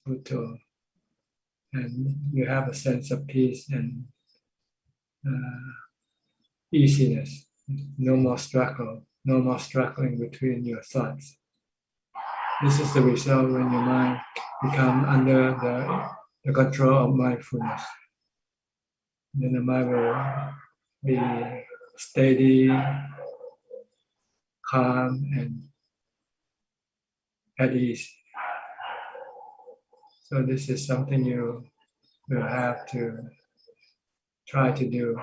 Mutto, and you have a sense of peace and easiness. No more struggle, no more struggling between your thoughts. This is the result when your mind becomes under the control of mindfulness. Then the mind will be steady, calm, and at ease. So this is something you will have to try to do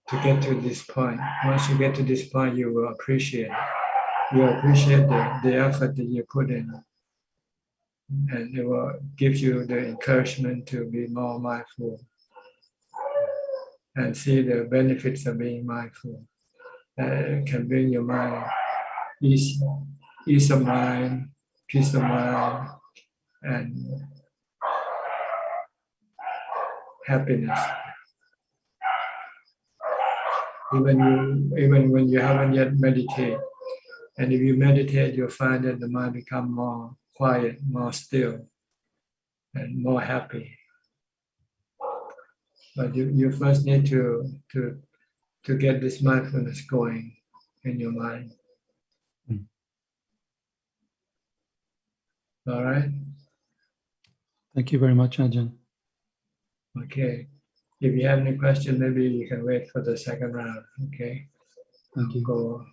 to get to this point. Once you get to this point, you will appreciate it. You appreciate the effort that you put in, and it will give you the encouragement to be more mindful and see the benefits of being mindful. It can bring your mind ease of mind, peace of mind, and happiness. Even when you haven't yet meditated, and if you meditate, you'll find that the mind becomes more quiet, more still, and more happy. But you first need to get this mindfulness going in your mind. All right? Thank you very much, Ajahn. Okay. If you have any question, maybe you can wait for the second round. Okay? Thank you. Go,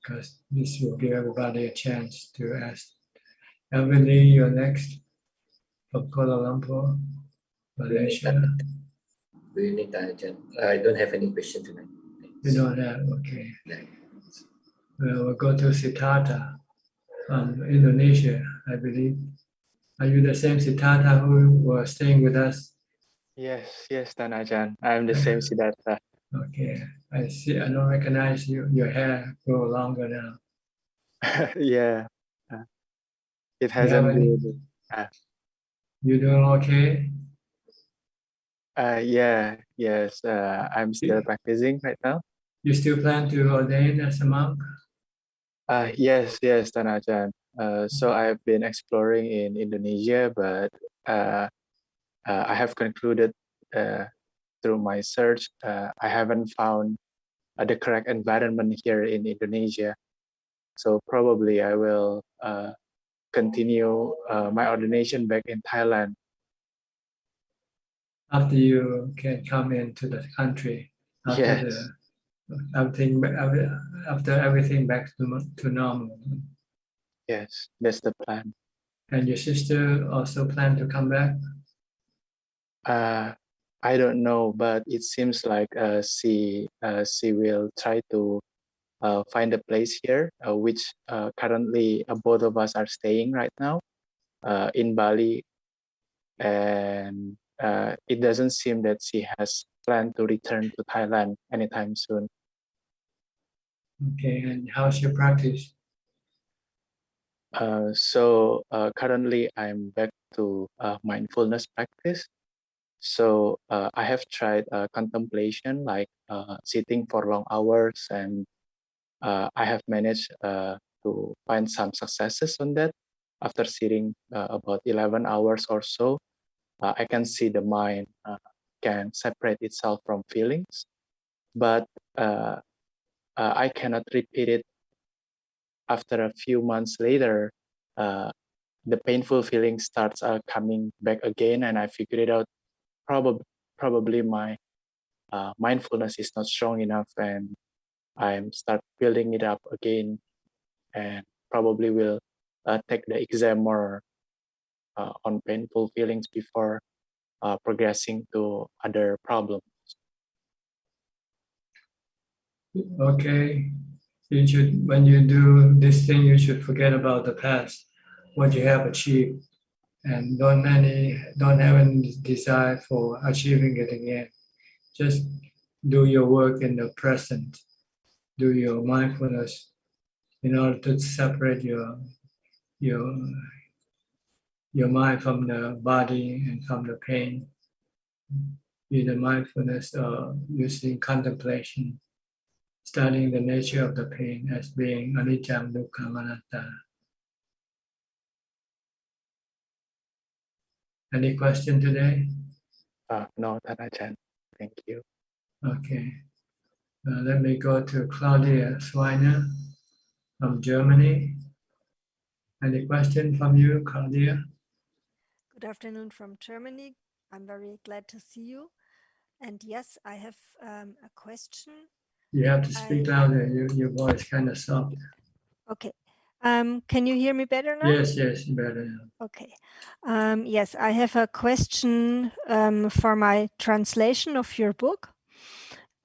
because this will give everybody a chance to ask. Emily, you're next from Kuala Lumpur, Malaysia. Good evening, Ajahn. I don't have any question tonight. You don't have, okay. We'll go to Siddhartha from Indonesia, I believe. Are you the same Siddhartha who was staying with us? Yes, Ajahn. I'm the same Siddhartha. Okay, I see. I don't recognize you. Your hair grow longer now. Yeah, it hasn't been. You doing okay? Yes. I'm still practicing right now. You still plan to ordain as a monk? Yes, Ajahn. So I've been exploring in Indonesia, but I have concluded through my search, I haven't found the correct environment here in Indonesia. So probably I will continue my ordination back in Thailand. After you can come into the country, after everything back to normal. Yes, that's the plan. And your sister also plan to come back? I don't know, but it seems like she will try to find a place here, which currently both of us are staying right now in Bali, and it doesn't seem that she has planned to return to Thailand anytime soon. Okay, and how's your practice? So currently I'm back to mindfulness practice. So I have tried contemplation, like sitting for long hours, and I have managed to find some successes on that. After sitting about 11 hours or so, I can see the mind can separate itself from feelings, but I cannot repeat it. After a few months later, the painful feeling starts coming back again, and I figured it out. Probably my mindfulness is not strong enough, and I'm start building it up again, and probably will take the exam more on painful feelings before progressing to other problems. Okay, you should, when you do this thing, you should forget about the past, what you have achieved, and don't have any desire for achieving it again. Just do your work in the present. Do your mindfulness in order to separate your mind from the body and from the pain. Either mindfulness or using contemplation, studying the nature of the pain as being anicca, dukkha, anatta. Any question today? No,ท่านอาจารย์ thank you. Okay. Let me go to Claudia Schweiner from Germany. Any question from you, Claudia? Good afternoon from Germany. I'm very glad to see you. And yes, I have a question. You have to speak louder. Your voice kind of soft. Okay. Can you hear me better now? Yes, better. Okay. Yes, I have a question for my translation of your book.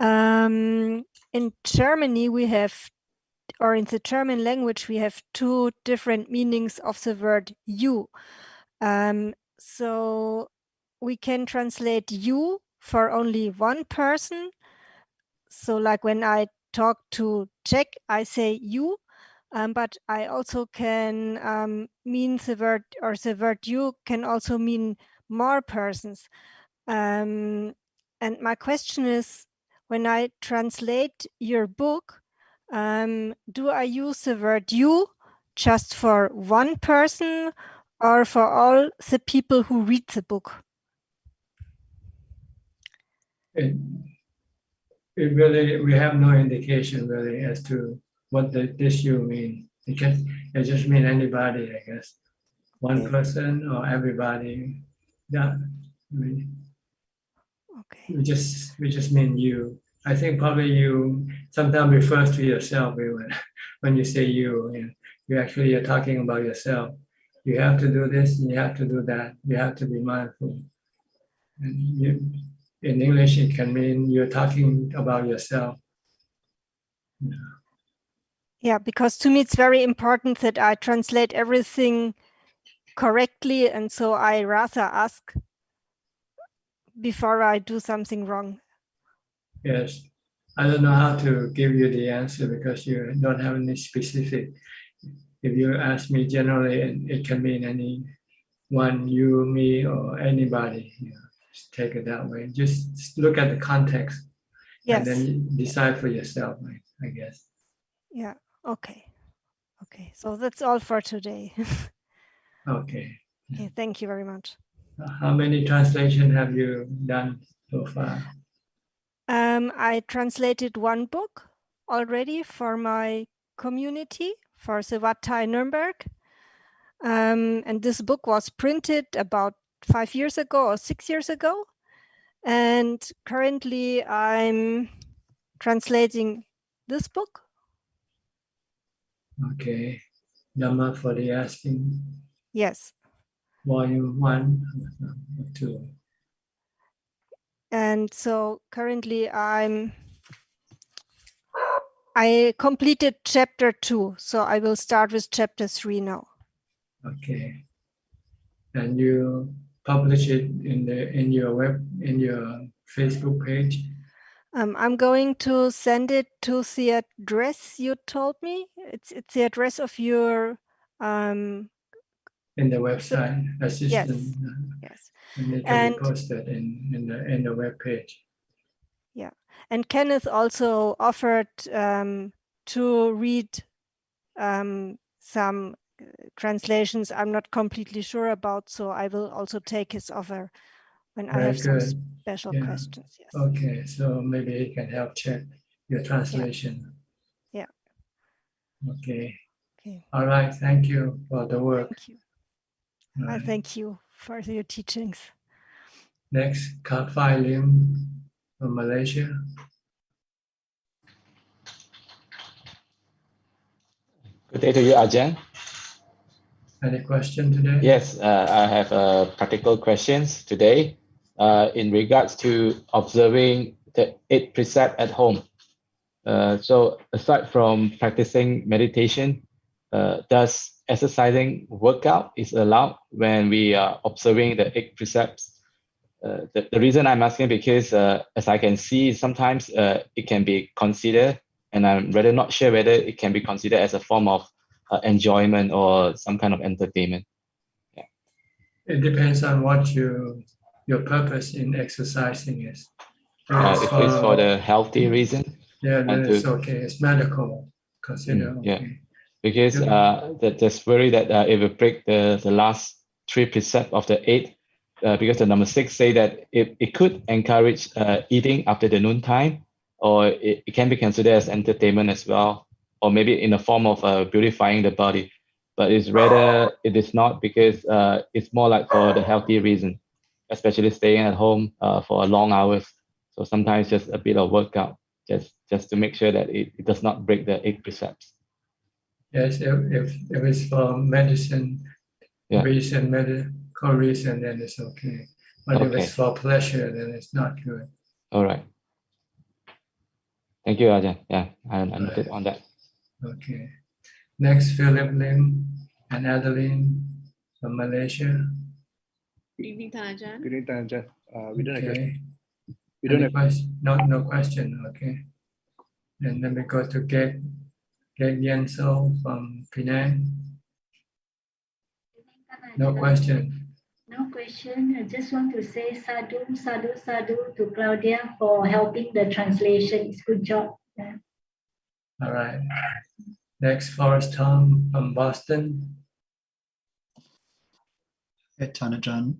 In Germany, we have, or in the German language, we have two different meanings of the word you. So we can translate you for only one person. So like when I talk to Jack, I say you, but I also can mean the word you can also mean more persons. And my question is, when I translate your book, do I use the word you just for one person or for all the people who read the book? It really, we have no indication really as to what this you mean. It just mean anybody, I guess. One person or everybody. Yeah. Okay. We just mean you. I think probably you sometimes refers to yourself when you say you actually are talking about yourself. You have to do this and you have to do that. You have to be mindful. And in English, it can mean you're talking about yourself. Yeah, because to me it's very important that I translate everything correctly, and so I rather ask before I do something wrong. Yes. I don't know how to give you the answer because you don't have any specific. If you ask me generally, it can mean anyone, you, me, or anybody. Just take it that way. Just look at the context, and then you decide for yourself, I guess. Yeah. Okay. Okay. So that's all for today. Okay. Okay. Thank you very much. How many translations have you done so far? I translated one book already for my community, for the Wat Thai Nuremberg. And this book was printed about 5 years ago or 6 years ago. And currently I'm translating this book. Okay. Dhamma for the asking. Yes. Volume 1 or 2. And so currently I completed chapter 2, so I will start with chapter 3 now. Okay. And you publish it in your Facebook page? I'm going to send it to the address you told me. It's the address of your in the website assistant. Yes. And it can be posted in the web page. Yeah. And Kenneth also offered to read some translations I'm not completely sure about, so I will also take his offer when I have some special questions. Yes. Okay, so maybe he can help check your translation. Yeah. Okay. All right. Thank you for the work. Thank you. I thank you for your teachings. Next, Fai Lim from Malaysia. Good day to you, Ajahn. Any question today? Yes, I have practical questions today in regards to observing the 8 precepts at home. So aside from practicing meditation, does exercising workout is allowed when we are observing the 8 precepts? The reason I'm asking because as I can see, sometimes it can be considered, and I'm rather not sure whether it can be considered as a form of enjoyment or some kind of entertainment. Yeah. It depends on what your purpose in exercising is. If it's for the healthy reason. Yeah, then it's okay. It's medical. Consider okay. Yeah, because there's worry that it will break the last 3 precepts of the 8 because the number 6 say that it could encourage eating after the noon time, or it can be considered as entertainment as well, or maybe in the form of beautifying the body. But it's rather, it is not, because it's more like for the healthy reason, especially staying at home for long hours. So sometimes just a bit of workout, just to make sure that it does not break the 8 precepts. Yes, if it's for medicine, reason, medical reason, then it's okay. But if it's for pleasure, then it's not good. All right. Thank you, Ajahn. Yeah, I'm noted on that. Okay. Next, Philip Lim and Adeline from Malaysia. Good evening, Thanajan. Good evening, Thanajan. We don't have Okay. we don't have question. No question. Okay. And then we go to Geg Yenso from Penang. No question. No question. I just want to say sadhu, sadhu, sadhu to Claudia for helping the translation. It's good job. Yeah. All right. Next, Forrest Tom from Boston. Hey, Thanajan.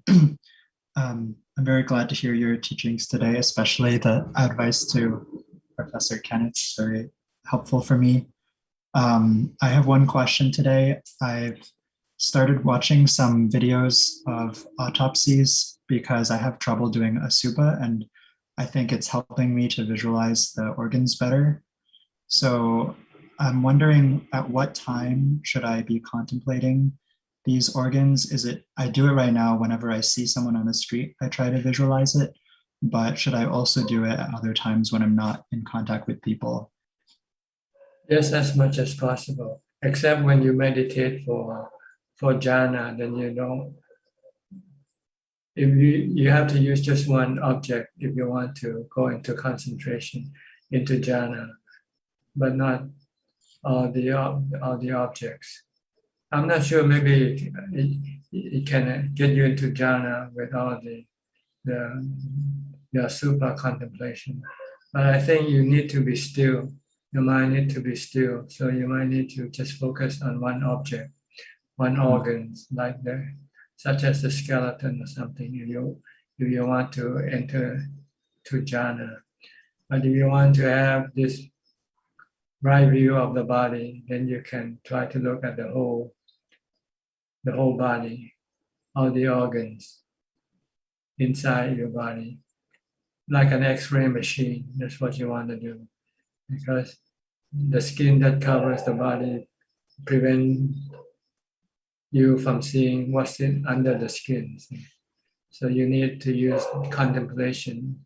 I'm very glad to hear your teachings today, especially the advice to Professor Kenneth. It's very helpful for me. I have one question today. I've started watching some videos of autopsies because I have trouble doing asupa, and I think it's helping me to visualize the organs better. So I'm wondering, at what time should I be contemplating these organs? Is it, I do it right now whenever I see someone on the street, I try to visualize it, but should I also do it at other times when I'm not in contact with people? Yes, as much as possible, except when you meditate for jhana, then you know, if you have to use just one object if you want to go into concentration, into jhana, but not all the objects. I'm not sure, maybe it can get you into jhana with all the super contemplation. But I think you need to be still. Your mind needs to be still. So you might need to just focus on one object, one organ, like such as the skeleton or something, if you want to enter to jhana. But if you want to have this right view of the body, then you can try to look at the whole body, all the organs inside your body, like an X-ray machine. That's what you want to do, because the skin that covers the body prevents you from seeing what's under the skin. So you need to use contemplation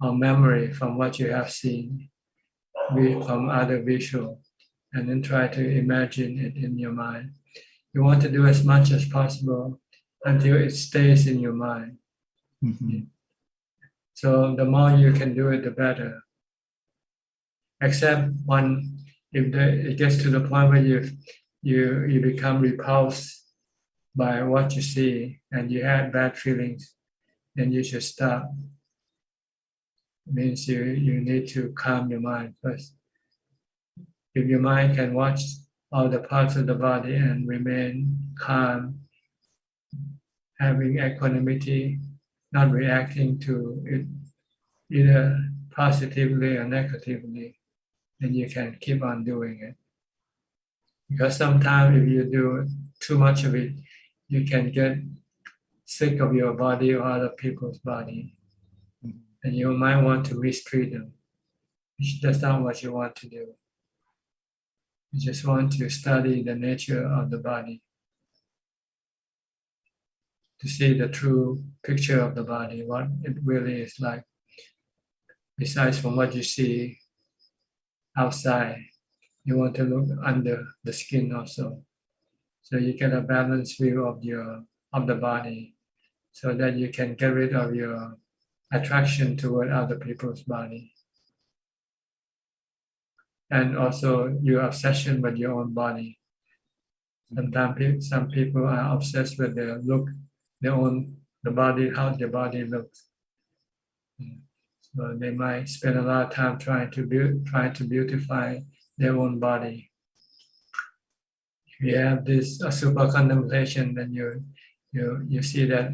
or memory from what you have seen, from other visual, and then try to imagine it in your mind. You want to do as much as possible until it stays in your mind. Mm-hmm. So the more you can do it, the better. Except if it gets to the point where you become repulsed by what you see and you have bad feelings, then you should stop. It means you need to calm your mind first. If your mind can watch all the parts of the body and remain calm, having equanimity, not reacting to it either positively or negatively, then you can keep on doing it. Because sometimes if you do too much of it, you can get sick of your body or other people's body. And you might want to mistreat them. That's not what you want to do. You just want to study the nature of the body, to see the true picture of the body, what it really is like, besides from what you see outside. You want to look under the skin also, so you get a balanced view of the body, so that you can get rid of your attraction toward other people's body, and also your obsession with your own body. Sometimes some people are obsessed with the body, how their body looks. So they might spend a lot of time trying to beautify their own body. If you have this super contemplation, then you see that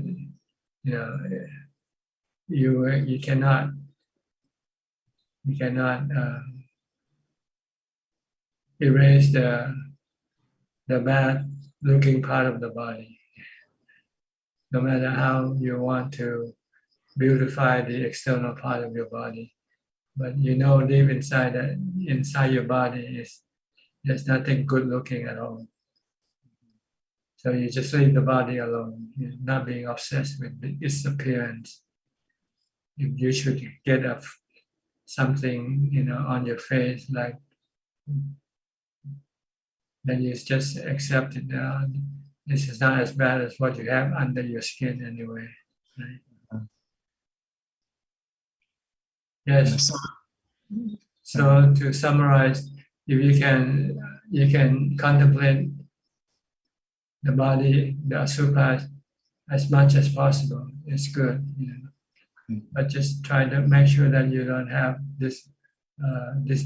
you cannot erase the bad looking part of the body, no matter how you want to beautify the external part of your body. But deep inside your body there's nothing good looking at all. So you just leave the body alone, not being obsessed with its appearance. You should get something, on your face, like, then you just accept it. This is not as bad as what you have under your skin anyway. Right? Yes. So to summarize, if you can contemplate the body, the asupas, as much as possible. It's good, but just try to make sure that you don't have this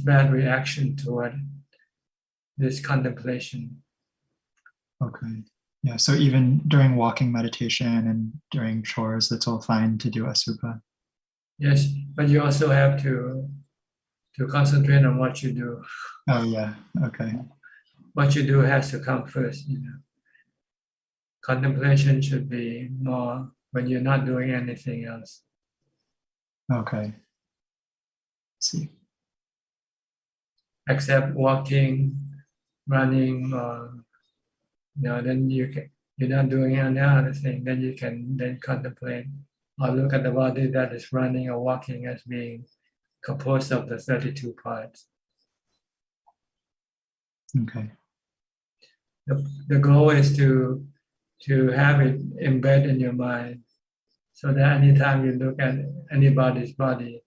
bad reaction toward this contemplation. Okay. Yeah. So even during walking meditation and during chores, it's all fine to do asupa. Yes, but you also have to concentrate on what you do. Oh yeah. Okay. What you do has to come first. Contemplation should be more when you're not doing anything else. Okay. See. Except walking, running, or then you're not doing any other thing. Then you can contemplate or look at the body that is running or walking as being composed of the 32 parts. Okay. The goal is to have it embed in your mind, so that anytime you look at anybody's body,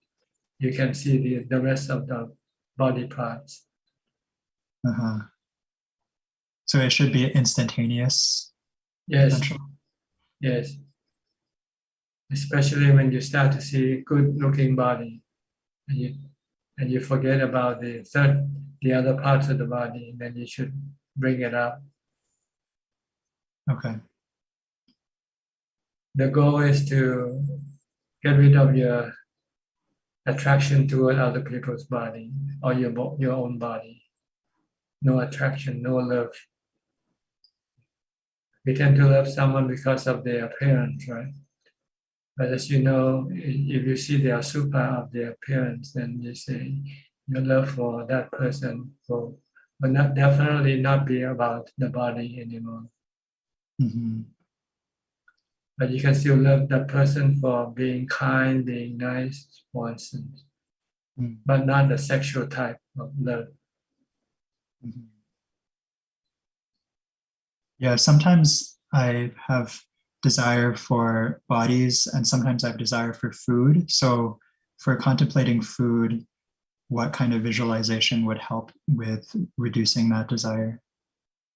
you can see the rest of the body parts. Uh-huh. So it should be instantaneous. Yes. Eventually. Yes. Especially when you start to see good-looking body, and you forget about the other parts of the body, then you should bring it up. Okay. The goal is to get rid of your attraction toward other people's body or your own body. No attraction, no love. We tend to love someone because of their appearance, right? But as you know, if you see the asupa of their appearance, then you say your love for that person will definitely not be about the body anymore. Mm-hmm. But you can still love that person for being kind, being nice, for instance, but not the sexual type of love. Mm-hmm. Yeah, sometimes I have desire for bodies and sometimes I have desire for food. So for contemplating food, what kind of visualization would help with reducing that desire?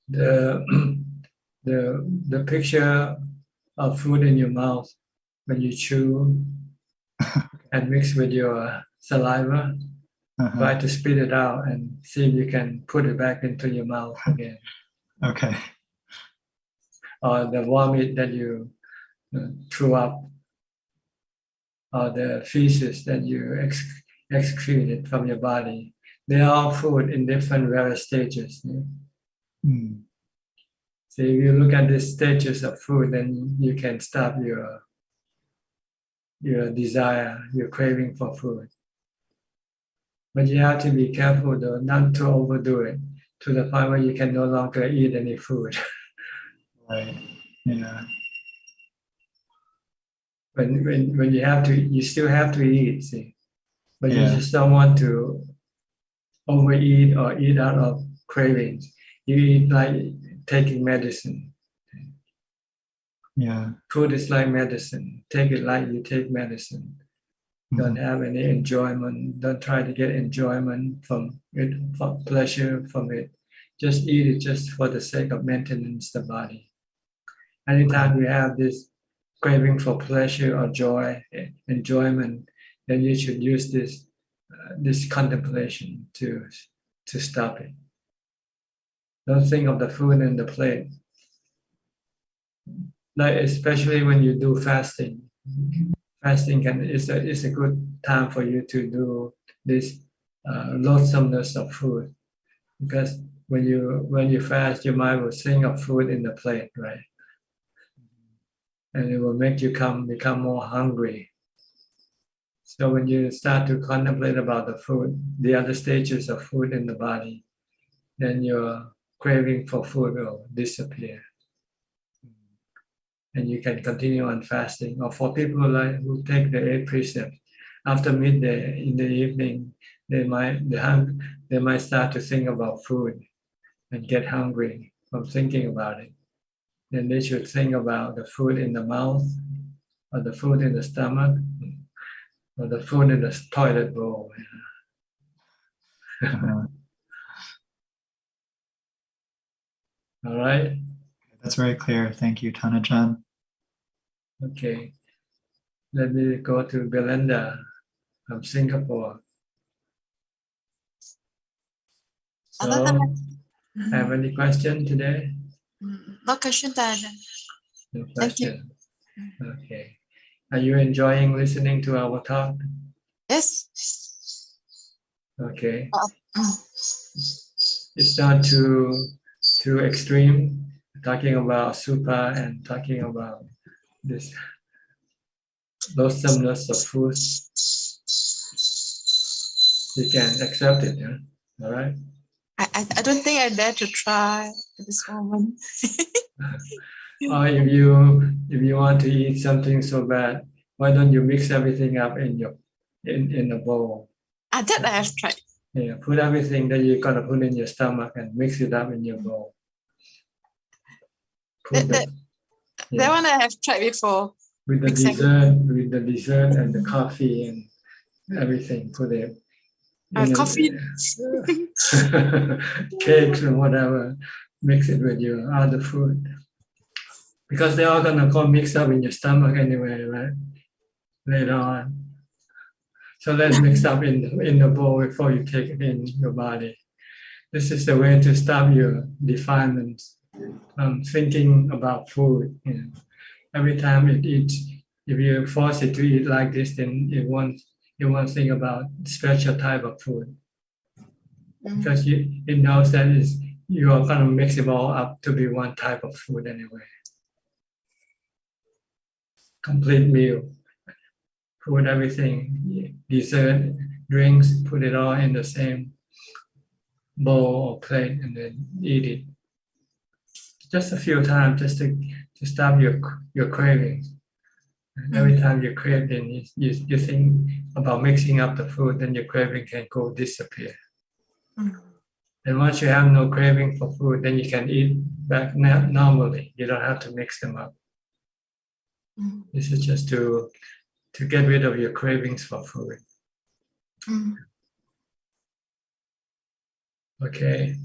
The picture of food in your mouth when you chew and mix with your saliva, try to spit it out and see if you can put it back into your mouth again. Okay. Or the vomit that you threw up, or the feces that you excreted from your body. They are all food in different various stages. Mm. So if you look at the stages of food, then you can stop your desire, your craving for food. But you have to be careful though, not to overdo it to the point where you can no longer eat any food. Right. Yeah. When you have to, you still have to eat, see. But you Yeah. just don't want to overeat or eat out of cravings. You eat like taking medicine. Yeah. Food is like medicine. Take it like you take medicine. Don't have any enjoyment. Don't try to get enjoyment from it, for pleasure from it. Just eat it just for the sake of maintenance the body. Anytime you have this craving for pleasure or joy, enjoyment, then you should use this contemplation to stop it. Don't think of the food in the plate. like especially when you do fasting. Fasting is a good time for you to do this loathsomeness of food, because when you fast, your mind will think of food in the plate, right? And it will make you become more hungry. So when you start to contemplate about the food, the other stages of food in the body, then your craving for food will disappear. And you can continue on fasting. Or for people who take the 8 precepts, after midday in the evening, they might start to think about food and get hungry from thinking about it. Then they should think about the food in the mouth, or the food in the stomach, or the food in the toilet bowl. All right. That's very clear. Thank you, Tanajan. Okay. Let me go to Belinda from Singapore. So, have any question today? No question, Tanajan. No Thank you. question. Okay. Are you enjoying listening to our talk? Yes. Okay. It's not too extreme, talking about supa and talking about this loathsomeness of food. You can accept it, yeah? All right? I don't think I dare to try at this moment. Or if you want to eat something so bad, why don't you mix everything up in a bowl? That I have tried. Yeah, put everything that you're gonna put in your stomach and mix it up in your bowl. That one I have tried before. With the dessert and the coffee and everything, put it. Coffee. Cakes and whatever, mix it with your other food. Because they're all gonna go mix up in your stomach anyway, right? Later on. So let's mix up in the bowl before you take it in your body. This is the way to stop your defilements from thinking about food. You know. Every time it eats, if you force it to eat like this, then it won't think about special type of food. Because it knows that you are going to mix it all up to be one type of food anyway. Complete meal. Put everything, dessert, drinks, put it all in the same bowl or plate and then eat it. Just a few times, just to stop your cravings. And every time you crave, then you think about mixing up the food, then your craving can go disappear. And once you have no craving for food, then you can eat back normally. You don't have to mix them up. This is just to get rid of your cravings for food. Okay.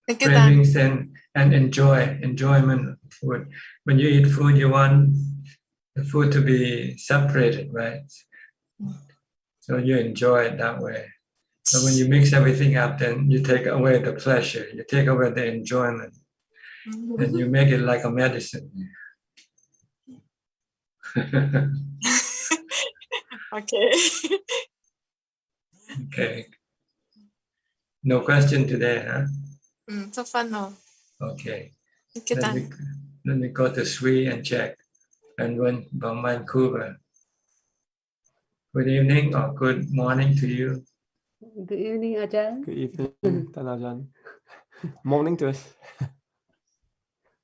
Cravings and enjoyment of food. When you eat food, you want the food to be separated, right? So you enjoy it that way. So when you mix everything up, then you take away the pleasure, you take away the enjoyment, and you make it like a medicine. Okay. Okay. No question today, huh? So fun, no. Okay. Thank you, Let me go to Sri and check. And when from Vancouver. Good evening or good morning to you. Good evening, Ajahn. Good evening, Tanajan. Morning to us.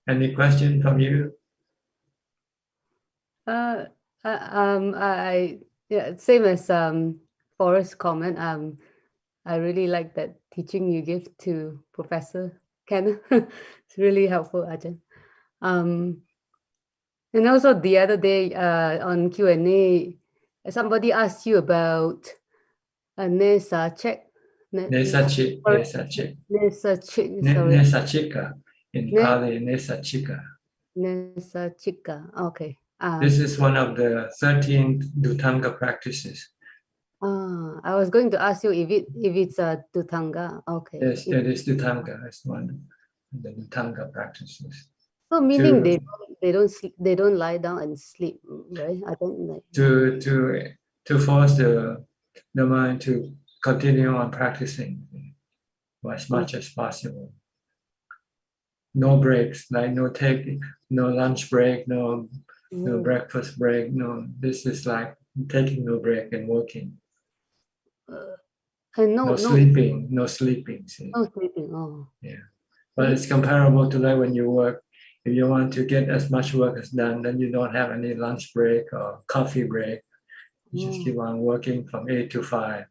Any question from you? Same as Forrest's comment. I really like that teaching you give to Professor Ken. It's really helpful, Ajahn. And also the other day on Q&A, somebody asked you about Nesachika. Nesachika. In Pali, Nesachika. Nesachika. Okay. This is one of the 13 Dhutanga practices. I was going to ask you if it's a Dhutanga. Okay. Yes, that is Dhutanga. That's one of the Dhutanga practices. So meaning they don't lie down and sleep, right? I don't like to force the mind to continue on practicing as much as possible. No breaks, like no lunch break, no breakfast break. No, this is like taking no break and working. and No sleeping. See? No sleeping. Oh. Yeah, but it's comparable to like when you work. If you want to get as much work as done, then you don't have any lunch break or coffee break. You just keep on working from 8 to 5.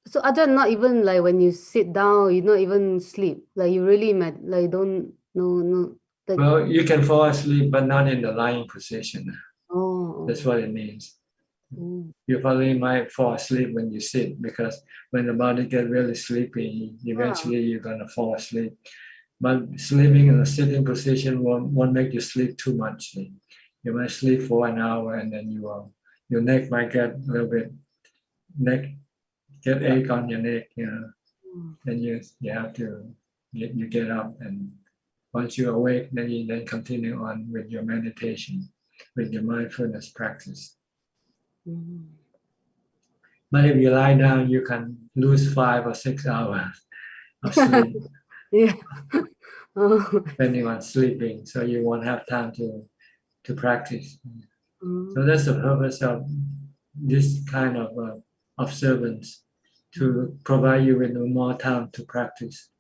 So Ajahn, not even like when you sit down, you not even sleep. Like you really like don't no. Like, well, you can fall asleep, but not in the lying position. Oh. That's what it means. You probably might fall asleep when you sit, because when the body gets really sleepy, eventually you're gonna fall asleep. But sleeping in a sitting position won't make you sleep too much. You might sleep for an hour, and then your neck might get a little bit ache on your neck, Then you have to you get up, and once you're awake, then you continue on with your meditation, with your mindfulness practice. But if you lie down, you can lose 5 or 6 hours of sleep. Depending on sleeping, so you won't have time to practice. So that's the purpose of this kind of observance, to provide you with more time to practice.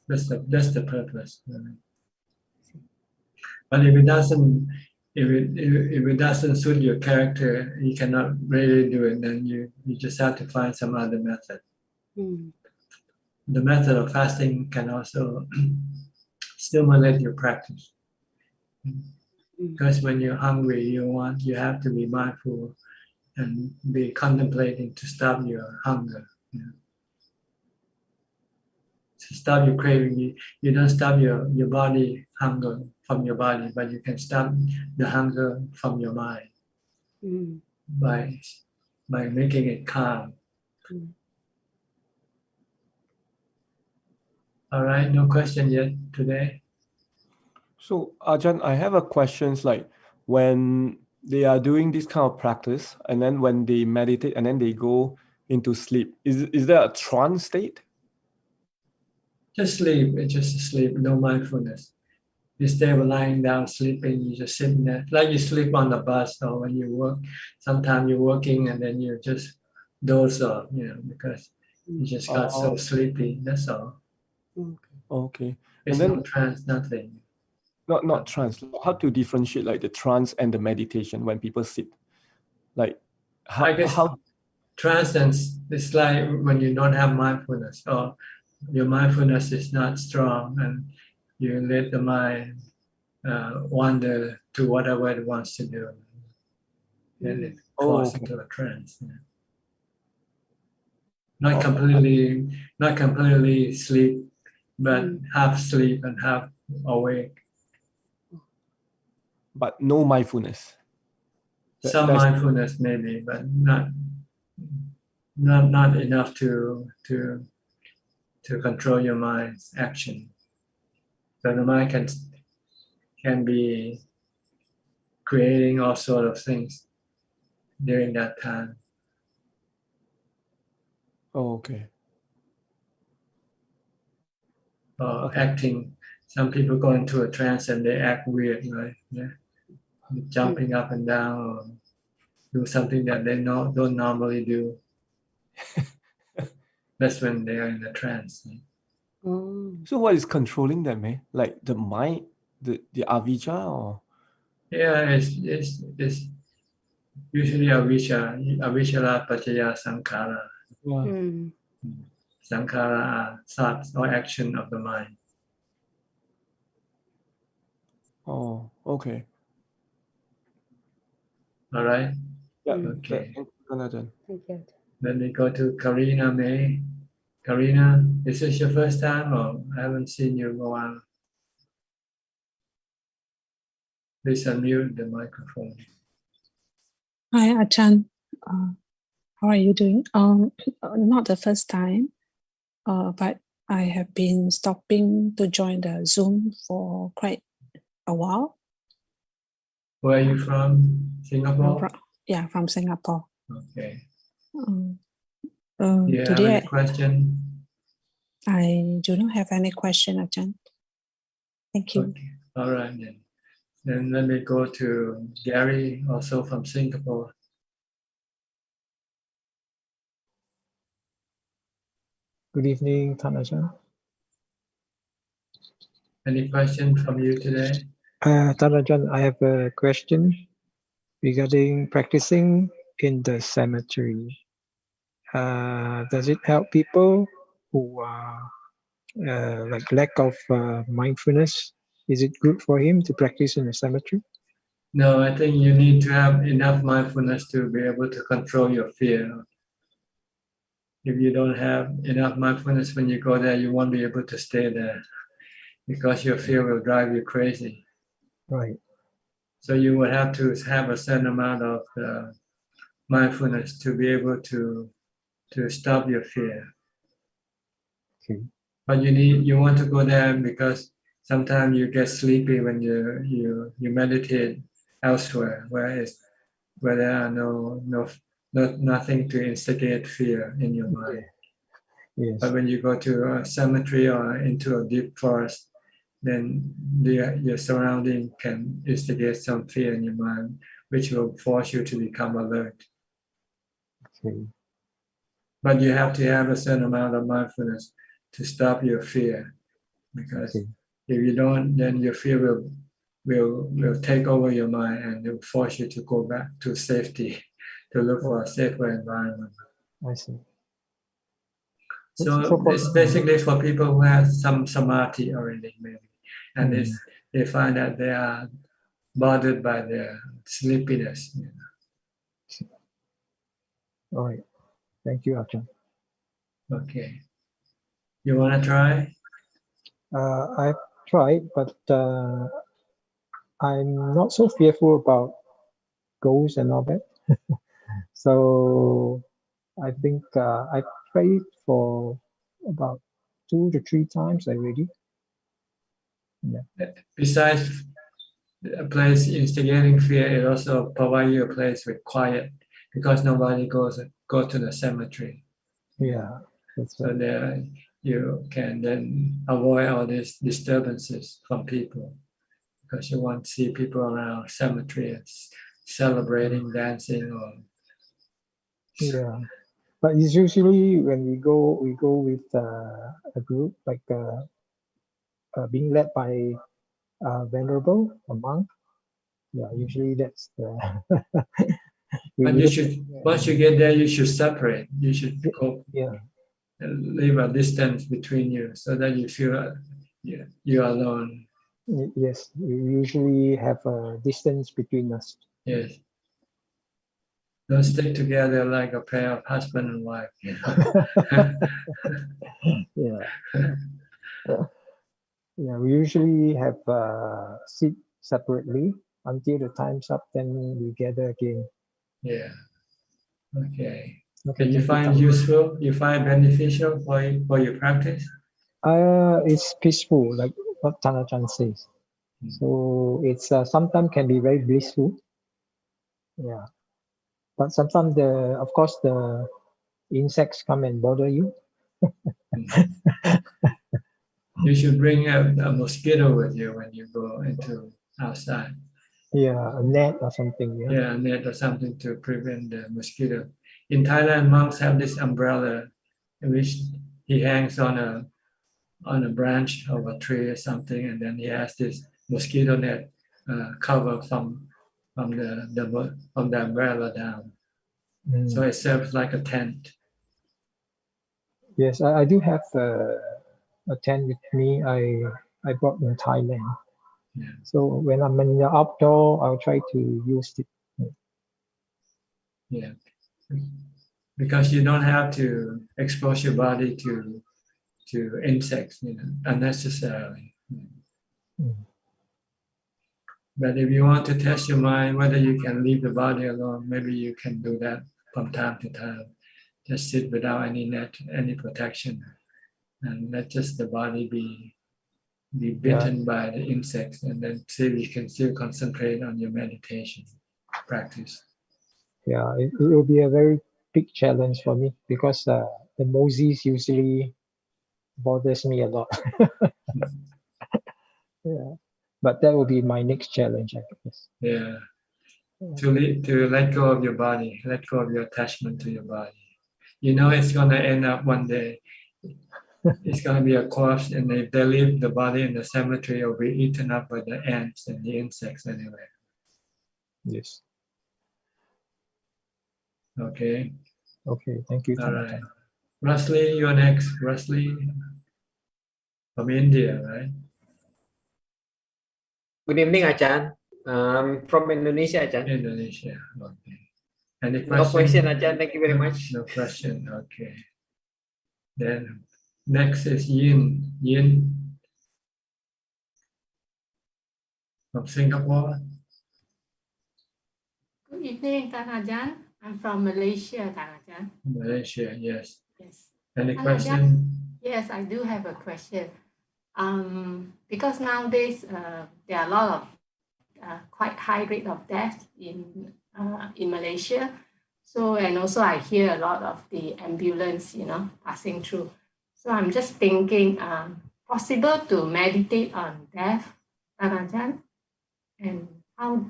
That's the purpose. But if it doesn't suit your character, you cannot really do it. Then you just have to find some other method. The method of fasting can also stimulate your practice. Because when you're hungry, you have to be mindful and be contemplating to stop your hunger. To stop your craving, you don't stop your body hunger from your body, but you can stop the hunger from your mind by making it calm. All right, no question yet today. So Ajahn, I have a questions like when they are doing this kind of practice, and then when they meditate and then they go into sleep, is there a trance state? Just sleep. It's just sleep. No mindfulness. Instead of lying down sleeping, you just sitting there, like you sleep on the bus or when you work. Sometimes you're working and then you just doze off, because you just got so sleepy. That's all. Okay. It's And then no trance, nothing. Not trance. How to differentiate like the trance and the meditation when people sit? Like I guess trance is like when you don't have mindfulness, or your mindfulness is not strong, and you let the mind wander to whatever it wants to do. Then it falls into a trance. Not completely sleep, but half sleep and half awake. But no mindfulness. Some mindfulness maybe, but not enough to control your mind's action. So the mind can be creating all sort of things during that time. Okay. Or acting. Some people go into a trance and they act weird, right? Yeah. Jumping up and down, or do something that they don't normally do. That's when they are in a trance. So what is controlling them, eh? Like the mind, the avijja, or? Yeah, it's usually avijja paccaya sankhara. Sankhara are thoughts or action of the mind. Oh, okay. All right. Yeah. Okay. Thank you. Then we go to Karina May. Karina, is this your first time, or I haven't seen you go on? Please unmute the microphone. Hi, Ajahn. How are you doing? Not the first time, but I have been stopping to join the Zoom for quite a while. Where are you from? Singapore? From Singapore. Okay. Um, Do you have today any question? I do not have any question, Ajahn. Thank you. Okay. All right then. Then let me go to Gary, also from Singapore. Good evening, Thanajan. Any question from you today? Thanajan, I have a question regarding practicing in the cemetery. Does it help people who are like lack of mindfulness? Is it good for him to practice in a cemetery? No, I think you need to have enough mindfulness to be able to control your fear. If you don't have enough mindfulness when you go there, you won't be able to stay there because your fear will drive you crazy. Right. So you would have to have a certain amount of mindfulness to be able to stop your fear. Okay. But you want to go there because sometimes you get sleepy when you meditate elsewhere, where there are nothing to instigate fear in your mind. Yes. But when you go to a cemetery or into a deep forest, then your surrounding can instigate some fear in your mind, which will force you to become alert. Okay. But you have to have a certain amount of mindfulness to stop your fear, because if you don't, then your fear will take over your mind and it will force you to go back to safety, to look for a safer environment. I see. So it's basically for people who have some samadhi already, maybe, and they find that they are bothered by their sleepiness. You know. All right. Thank you, Ajahn. Okay. You want to try? I've tried, but I'm not so fearful about ghosts and all that. So I think I prayed for about 2 to 3 times already. Yeah. Besides a place instigating fear, it also provides you a place with quiet, because nobody go to the cemetery. Yeah. That's so right. there you can then avoid all these disturbances from people, because you won't see people around cemetery celebrating, dancing, or Yeah. But it's usually when we go with a group, like being led by a venerable, a monk. Yeah, usually that's the. But you should, once you get there, you should separate. You should go, leave a distance between you so that you feel you're alone. Yes, we usually have a distance between us. Yes. Don't stick together like a pair of husband and wife. Yeah, we usually have sit separately until the time's up, then we gather again. Yeah. Okay. Okay, Can you find useful? You find beneficial for your practice? It's peaceful, like what Tanachan says. So it's sometimes can be very blissful. Yeah. But sometimes of course the insects come and bother you. You should bring a mosquito with you when you go into outside. Yeah, a net or something. Yeah, a net or something to prevent the mosquito. In Thailand, monks have this umbrella in which he hangs on a branch of a tree or something, and then he has this mosquito net cover from the umbrella down. So it serves like a tent. Yes, I do have a tent with me. I bought in Thailand. Yeah. So when I'm in the outdoor, I'll try to use it. Yeah, because you don't have to expose your body to insects, unnecessarily. But if you want to test your mind whether you can leave the body alone, maybe you can do that from time to time. Just sit without any net, any protection. and let just the body be bitten by the insects, and then see if you can still concentrate on your meditation practice. Yeah, it will be a very big challenge for me because the moses usually bothers me a lot. Yeah, but that will be my next challenge, I guess. Yeah, to let go of your body, let go of your attachment to your body. You know it's gonna end up one day. It's gonna be a corpse, and if they leave the body in the cemetery, it'll be eaten up by the ants and the insects anyway. Yes. Okay. Okay, thank you. All right. Rusli, you're next. Rusli from India, right? Good evening, Ajahn. From Indonesia, Ajahn. Indonesia. Okay. Any question? No question, Ajahn. Thank you very much. No question. Okay. Then next is Yin. Yin from Singapore. Good evening, Tan Ajahn. I'm from Malaysia, Tan Ajahn. Malaysia, yes. Yes. Any Tan question? Ajahn, yes, I do have a question. Because nowadays there are a lot of quite high rate of death in Malaysia. So, and also I hear a lot of the ambulance, passing through. So I'm just thinking, possible to meditate on death, Tan Ajahn? And how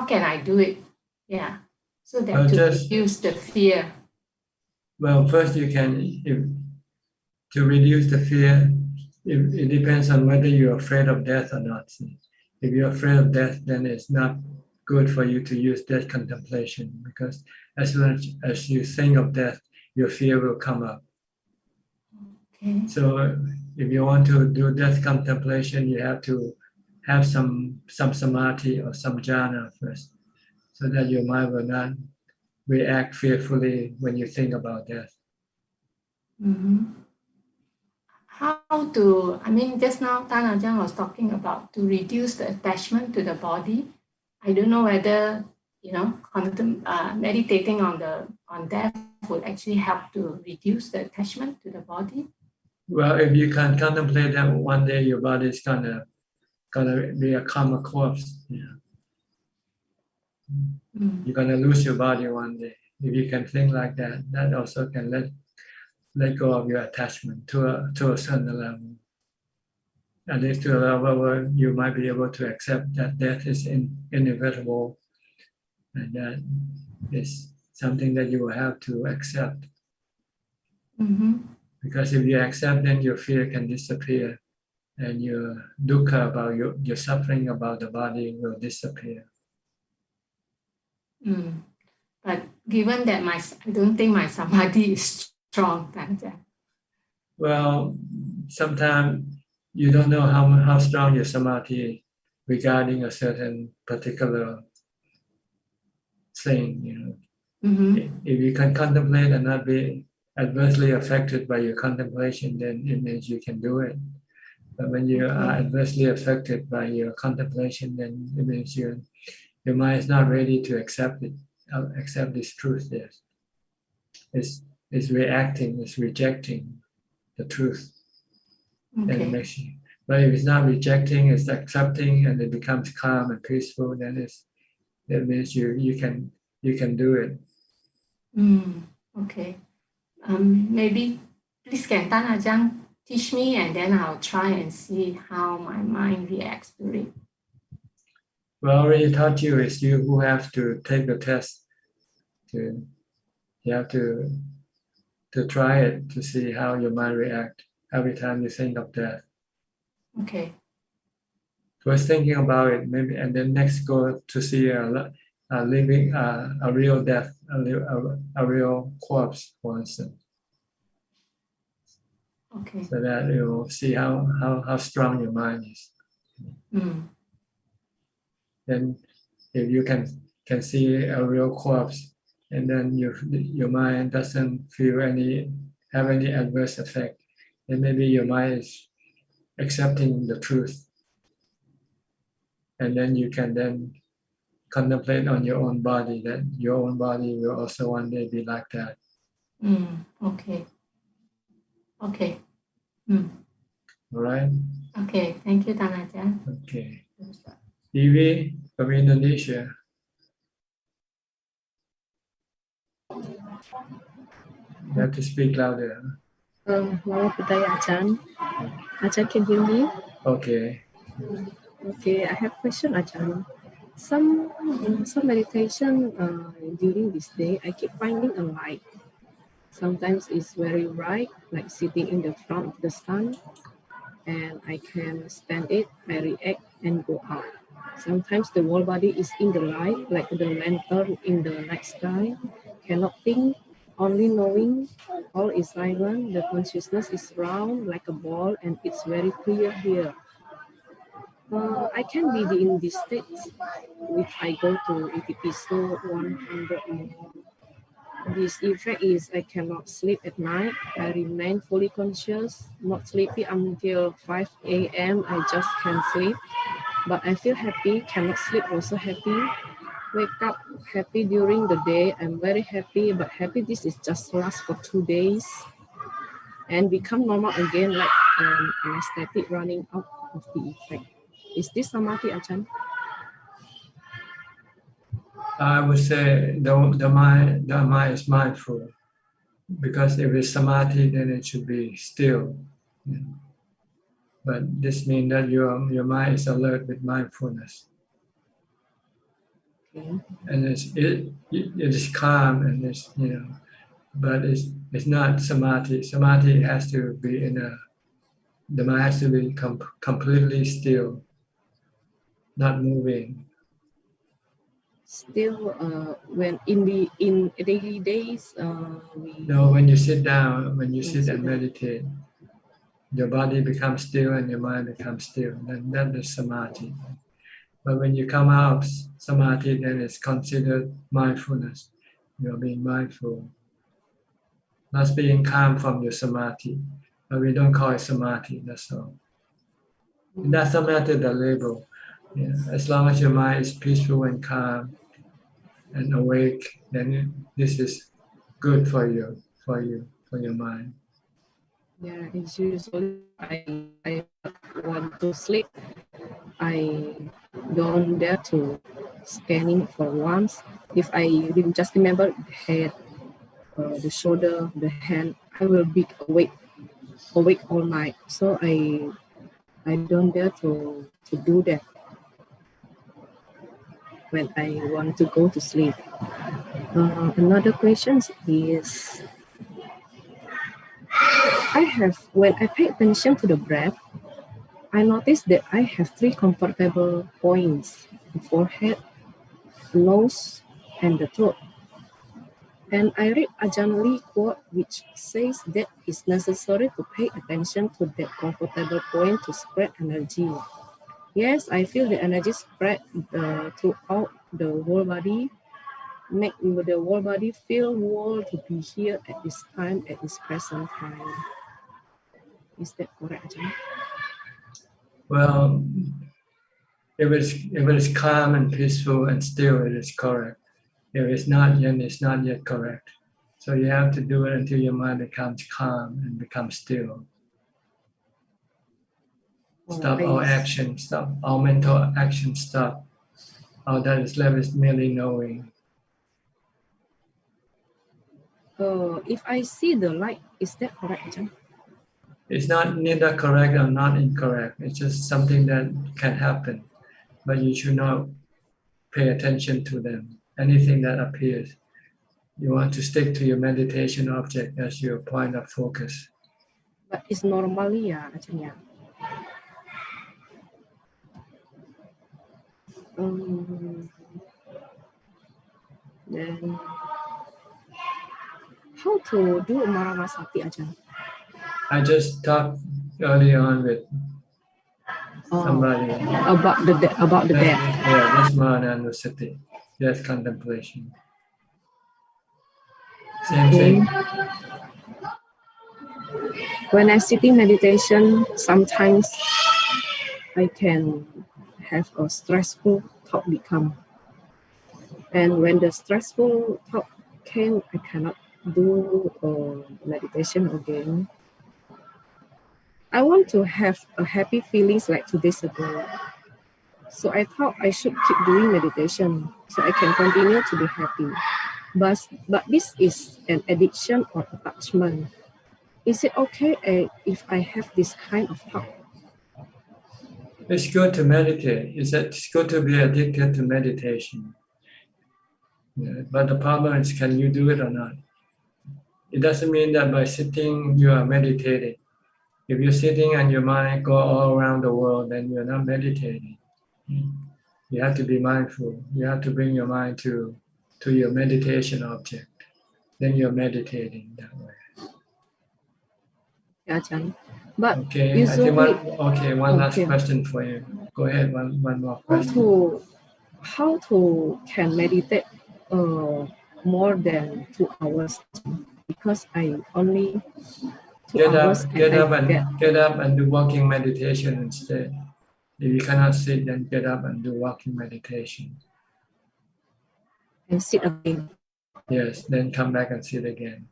can I do it? Yeah, so that to reduce the fear. Well, first you can, to reduce the fear, it depends on whether you're afraid of death or not. If you're afraid of death, then it's not good for you to use death contemplation, because as soon as you think of death, your fear will come up. Okay. So if you want to do death contemplation, you have to have some samadhi or some jhana first, so that your mind will not react fearfully when you think about death. Mm-hmm. Just now Tan Ajahn was talking about to reduce the attachment to the body. I don't know whether, meditating on death would actually help to reduce the attachment to the body. Well, if you can contemplate that one day your body is gonna become a corpse, you're gonna lose your body one day. If you can think like that, that also can let go of your attachment to a certain level. At least to a level where you might be able to accept that death is inevitable, and that is something that you will have to accept. Mm-hmm. Because if you accept, then your fear can disappear, and your dukkha about your suffering about the body will disappear. But given that I don't think my samadhi is strong, Tan Ajahn. Well, sometimes you don't know how strong your samadhi is regarding a certain particular thing. Mm-hmm. If you can contemplate and not be adversely affected by your contemplation, then it means you can do it. But when you are adversely affected by your contemplation, then it means your mind is not ready to accept this truth. Yes, it's reacting, it's rejecting the truth. Okay. And it makes you. But if it's not rejecting, it's accepting, and it becomes calm and peaceful, then that means you can do it. Okay. Maybe please can Tan Ajahn teach me, and then I'll try and see how my mind reacts to it. Well, I already taught you. It's you who have to take the test. You have to try it to see how your mind reacts every time you think of death. Okay. First thinking about it, maybe, and then next go to see a living, a real death, a real corpse, for instance. Okay. So that you will see how strong your mind is. Then, if you can see a real corpse, and then your mind doesn't have any adverse effect, then maybe your mind is accepting the truth, and then you can then contemplate on your own body, that your own body will also one day be like that. Okay. Okay. All right. Okay. Thank you, Tanajan. Okay. Evie from Indonesia. You have to speak louder. Nama budaya Ajahn. Ajahn, can you hear me? Okay. Okay, I have a question, Ajahn. Some meditation during this day, I keep finding a light. Sometimes it's very bright, like sitting in the front of the sun, and I can stand it, I react and go out. Sometimes the whole body is in the light, like the lantern in the night sky. Cannot think, only knowing. All is silent. The consciousness is round like a ball, and it's very clear here. I can be in this state if I go to episode 100 more. This effect is I cannot sleep at night. I remain fully conscious, not sleepy until 5 a.m. I just can't sleep. But I feel happy, cannot sleep also happy. Wake up happy during the day. I'm very happy, but happy this is just last for 2 days and become normal again like anesthetic running out of the effect. Is this samadhi, Ajahn? I would say the mind is mindful, because if it's samadhi, then it should be still. But this means that your mind is alert with mindfulness. Okay. And it is calm, and it's but it's not samadhi. Samadhi has to be the mind has to be completely still, not moving. Still, when in daily days, No, when you sit down, when you sit and meditate, your body becomes still and your mind becomes still. Then that is samadhi. But when you come out of samadhi, then it's considered mindfulness. You're being mindful, not being calm from your samadhi. But we don't call it samadhi. That's all. It doesn't matter the label. As long as your mind is peaceful and calm and awake, then this is good for your mind. yeah, it's usually I want to sleep. I don't dare to scanning for once. If I just remember the head, the shoulder, the hand, I will be awake all night. So I don't dare to do that when I want to go to sleep. Another question is, when I pay attention to the breath, I notice that I have 3 comfortable points: the forehead, nose, and the throat. And I read Ajahn Lee quote which says that it's necessary to pay attention to that comfortable point to spread energy. Yes, I feel the energy spread throughout the whole body, make the whole body feel whole to be here at this time, at this present time. Is that correct, Ajahn? Well, if it's calm and peaceful and still, it is correct. If it's not, then it's not yet correct. So you have to do it until your mind becomes calm and becomes still. Stop all action, stop all mental action, stop. All that is left is merely knowing. If I see the light, is that correct, Ajahn? It's not neither correct or not incorrect. It's just something that can happen, but you should not pay attention to them. Anything that appears, you want to stick to your meditation object as your point of focus. But it's normally, Ajahn, yeah. Then how to do Maramasati, Ajahn? I just talked early on with somebody about the death. Yeah, that's Maranusati. That's contemplation. Same thing. When I sit in meditation, sometimes I can have a stressful thought become. And when the stressful thought came, I cannot do meditation again. I want to have a happy feelings like 2 days ago. So I thought I should keep doing meditation so I can continue to be happy. But this is an addiction or attachment. Is it okay if I have this kind of thought? It's good to meditate. It's good to be addicted to meditation. Yeah, but the problem is, can you do it or not? It doesn't mean that by sitting you are meditating. If you're sitting and your mind go all around the world, then you're not meditating. You have to be mindful. You have to bring your mind to your meditation object. Then you're meditating that way. Yeah, Ajahn. But okay, usually, one last question for you. Go ahead, one more question. How to can meditate more than 2 hours? Because I only 2 hours. Get up and do walking meditation instead. If you cannot sit, then get up and do walking meditation. And sit again. Yes, then come back and sit again.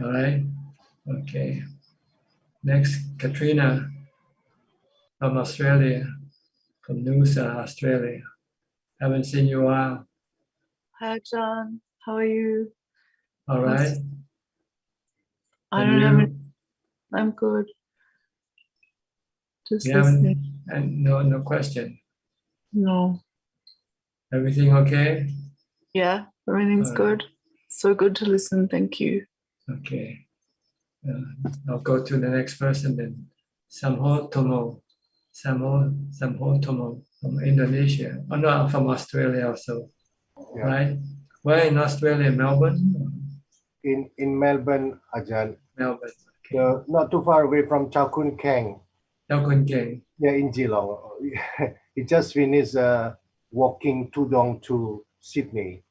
All right. Okay. Next, Katrina from Australia, from Noosa, Australia. Haven't seen you in a while. Hi, John. How are you? All right. I don't have any. I'm good. Just listening. And no question. No. Everything okay? Yeah, everything's good. So good to listen. Thank you. Okay. I'll go to the next person then. Samho Tomo from Indonesia. Oh no, I'm from Australia also. Yeah. Right? Where in Australia? Melbourne? In Melbourne, Ajahn. Melbourne. Okay. Not too far away from Chao Kun Keng. Chao Kun Keng. Yeah, in Geelong. He just finished walking Tudong to Sydney.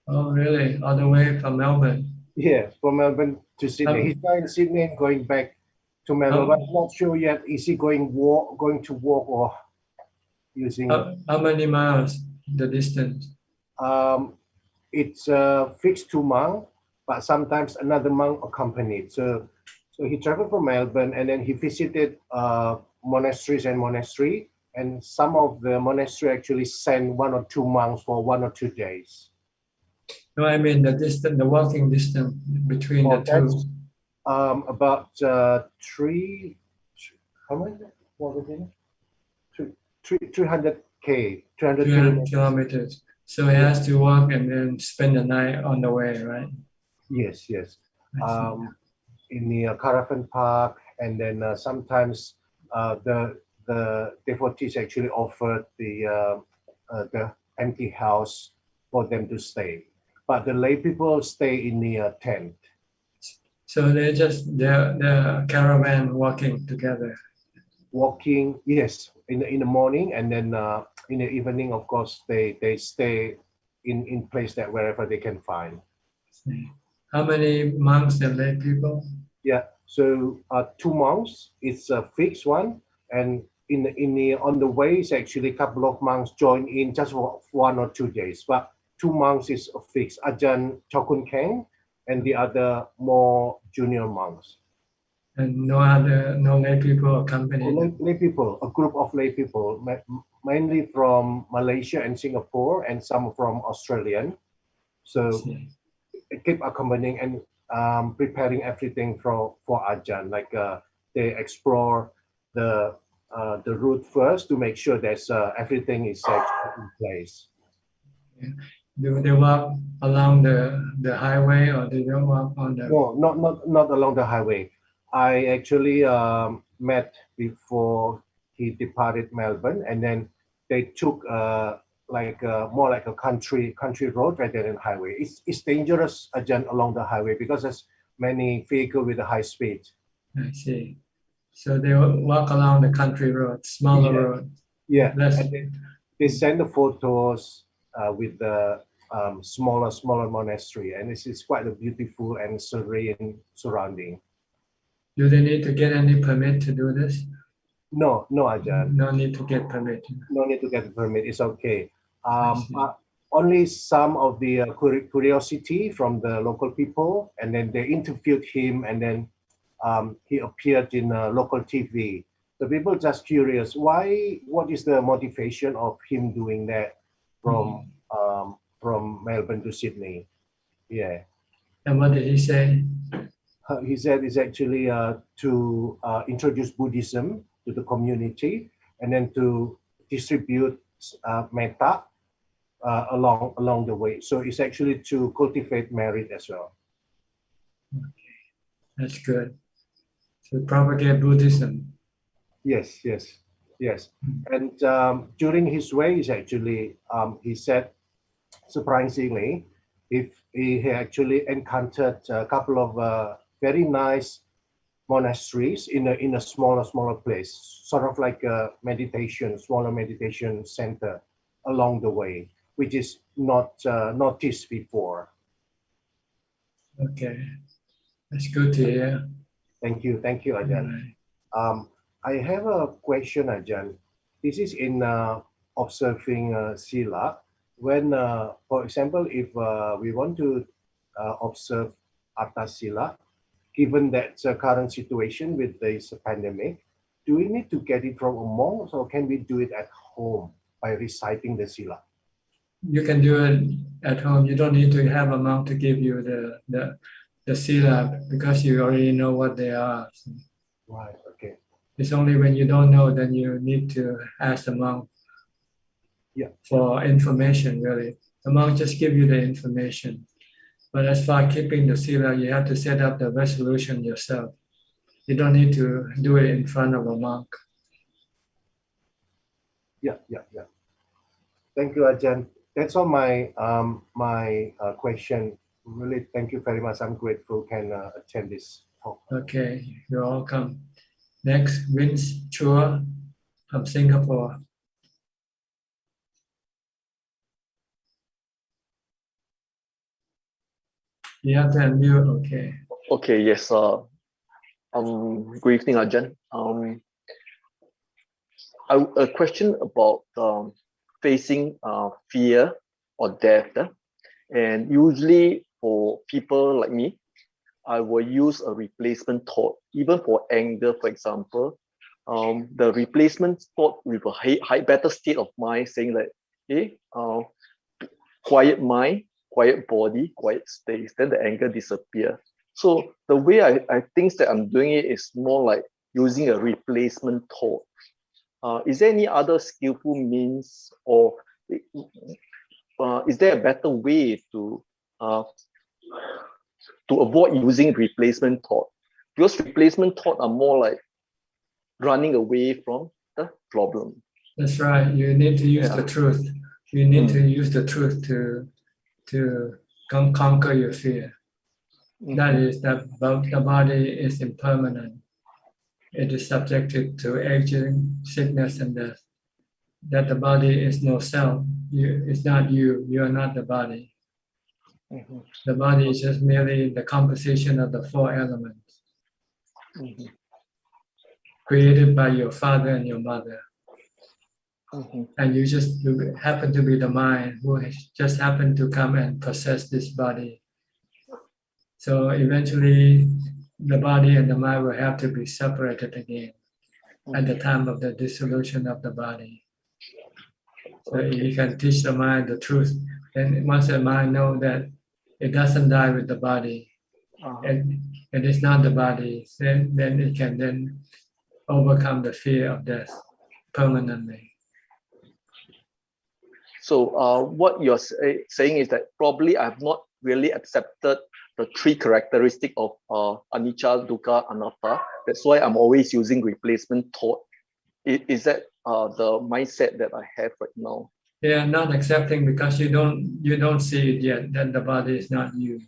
Oh, really? All the way from Melbourne? Yeah, from Melbourne to Sydney. He's now in Sydney and going back to Melbourne. But I'm not sure yet. Is he going to walk or using? How many miles? The distance? It's fixed 2 months, but sometimes another monk accompanied. So he traveled from Melbourne and then he visited monasteries, and some of the monastery actually send 1 or 2 monks for 1 or 2 days. No, I mean the distance, the walking distance between the two. About 300 kilometers. So he has to walk and then spend the night on the way, right? Yes. In the caravan park, and then sometimes the devotees actually offered the empty house for them to stay, but the lay people stay in the tent. So they're caravan walking together. Walking, yes, in the morning, and then in the evening, of course, they stay in place that wherever they can find. How many monks and lay people? Yeah, so 2 monks, it's a fixed one, and on the way, it's actually a couple of monks join in just for 1 or 2 days, but 2 monks is a fixed. Ajahn Chao Kun Keng and the other more junior monks. And no lay people accompanying? Lay people, a group of lay people, mainly from Malaysia and Singapore, and some from Australian. So it keep accompanying and preparing everything for Ajahn. Like they explore the route first to make sure that everything is actually in place. Yeah. Do they walk along the highway, or do they walk on the? No, not along the highway. I actually met before he departed Melbourne, and then they took more like a country road rather than highway. It's dangerous Ajahn along the highway because there's many vehicles with a high speed. I see. So they walk along the country road, smaller road. Yeah, and they send the photos with the smaller monastery, and this is quite a beautiful and serene surrounding. Do they need to get any permit to do this? No, Ajahn. No need to get permit. No need to get a permit. It's okay. Only some of the curiosity from the local people, and then they interviewed him, and then he appeared in local TV. The people just curious, what is the motivation of him doing that from Melbourne to Sydney? Yeah. And what did he say? He said it's actually to introduce Buddhism to the community and then to distribute metta along the way. So it's actually to cultivate merit as well. Okay. That's good. To propagate Buddhism. Yes. And during his ways, actually, he said, surprisingly, if he actually encountered a couple of very nice monasteries in a smaller place, sort of like a smaller meditation center along the way, which is not noticed before. Okay, that's good to hear. Thank you, Ajahn. I have a question, Ajahn. This is in observing Sila. When, for example, if we want to observe Artha Sila, given that current situation with this pandemic, do we need to get it from a monk, or can we do it at home by reciting the Sila? You can do it at home. You don't need to have a monk to give you the Sila, because you already know what they are. Right, okay. It's only when you don't know, then you need to ask the monk for information, really. The monk just give you the information. But as far as keeping the Sila, you have to set up the resolution yourself. You don't need to do it in front of a monk. Yeah. Thank you, Ajahn. That's all my question. Really, thank you very much. I'm grateful can attend this talk. Okay, you're welcome. Next, Vince Chua from Singapore. You have to unmute, okay. Okay, yes. Good evening, Ajahn. A question about facing fear or death. And usually for people like me, I will use a replacement thought, even for anger, for example. The replacement thought with a better state of mind, saying like, hey, quiet mind, quiet body, quiet space, then the anger disappears. So the way I think that I'm doing it is more like using a replacement thought. Is there any other skillful means, or is there a better way to avoid using replacement thought? Because replacement thought are more like running away from the problem. That's right. You need to use the truth. You need to use the truth to conquer your fear. That is that the body is impermanent. It is subjected to aging, sickness, and death. That the body is no self. It's not you. You are not the body. The body is just merely the composition of the four elements created by your father and your mother. And you just happen to be the mind who just happened to come and possess this body. So eventually the body and the mind will have to be separated again at the time of the dissolution of the body. So you can teach the mind the truth. And once the mind knows that it doesn't die with the body, and it's not the body, then it can then overcome the fear of death permanently. So what you're saying is that probably I have not really accepted the three characteristics of anicca, dukkha, anatta. That's why I'm always using replacement thought. Is that the mindset that I have right now? Yeah, not accepting because you don't see it yet, that the body is not you.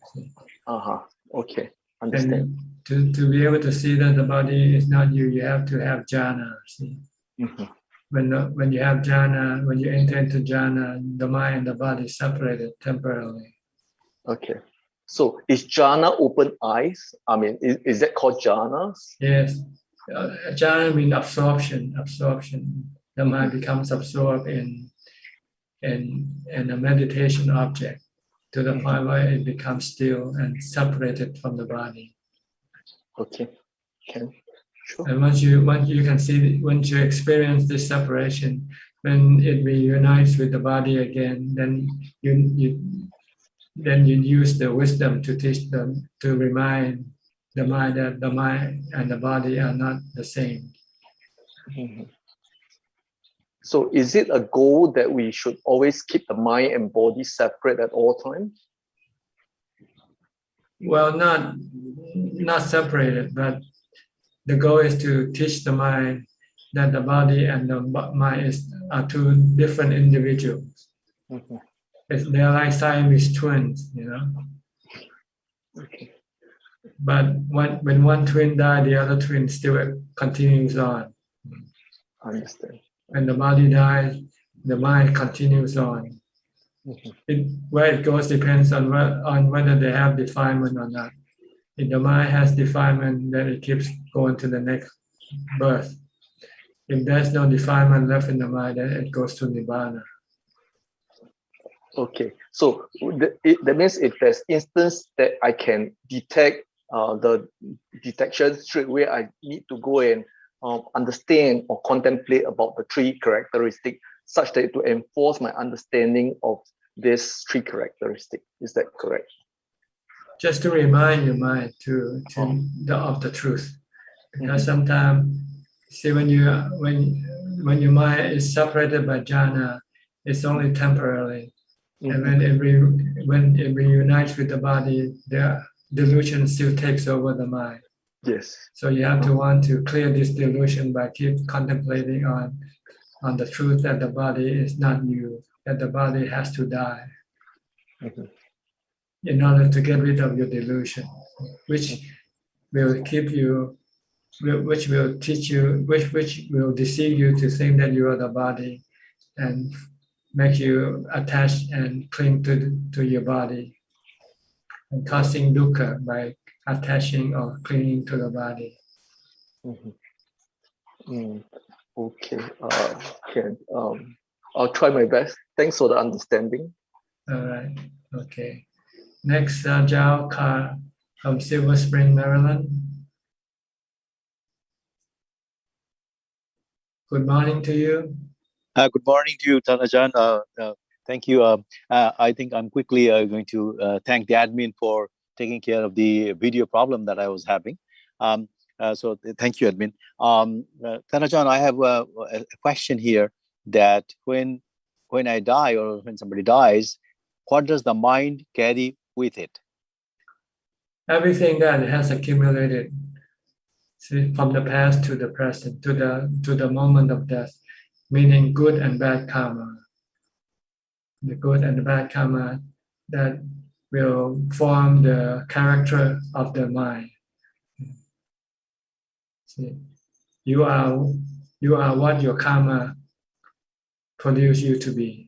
Okay, understand. And to be able to see that the body is not you, you have to have jhana. See? When you have jhana, when you enter into jhana, the mind and the body separated temporarily. Okay. So is jhana open eyes? I mean, is that called jhana? Yes. Jhana means absorption. The mind becomes absorbed in a meditation object to the point where it becomes still and separated from the body. Okay. Okay. Sure. And once you can see, once you experience this separation, when it reunites with the body again, then you use the wisdom to teach them, to remind the mind that the mind and the body are not the same. Mm-hmm. So is it a goal that we should always keep the mind and body separate at all times? Well, not separated, but the goal is to teach the mind that the body and the mind are two different individuals. Mm-hmm. They're like Siamese twins, you know. Okay. But when one twin dies, the other twin still continues on. I understand. When the body dies, the mind continues on. Mm-hmm. Where it goes depends on whether they have defilement or not. If the mind has defilement, then it keeps going to the next birth. If there's no defilement left in the mind, then it goes to Nibbana. Okay, so that means if there's instance that I can detect the detection straight away, I need to go and understand or contemplate about the three characteristics such that to enforce my understanding of these three characteristics. Is that correct? Just to remind your mind of the truth, because sometimes, see, when your mind is separated by jhana, it's only temporarily, and when it reunites with the body, the delusion still takes over the mind. Yes. So you have to want to clear this delusion by keep contemplating on the truth that the body is not you, that the body has to die. In order to get rid of your delusion, which will keep you, which will teach you, which will deceive you to think that you are the body, and make you attached and cling to your body, and causing dukkha by attaching or clinging to the body. Okay. I'll try my best. Thanks for the understanding. All right. Okay. Next, Zhao Ka from Silver Spring, Maryland. Good morning to you. Good morning to you, Thanajan. Thank you. I think I'm quickly going to thank the admin for taking care of the video problem that I was having. So thank you, admin. Thanajan, I have a question here that when I die or when somebody dies, what does the mind carry with it? Everything that has accumulated, see, from the past to the present, to the moment of death, meaning good and bad karma. The good and the bad karma that will form the character of the mind. See, you are what your karma produce you to be.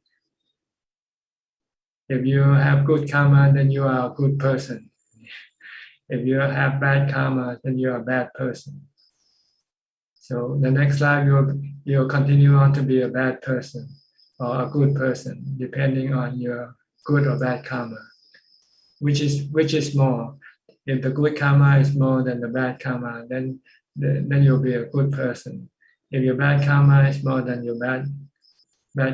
If you have good karma, then you are a good person. If you have bad karma, then you are a bad person. So the next life you'll continue on to be a bad person or a good person, depending on your good or bad karma. Which is more? If the good karma is more than the bad karma, then you'll be a good person. If your bad karma is more than your bad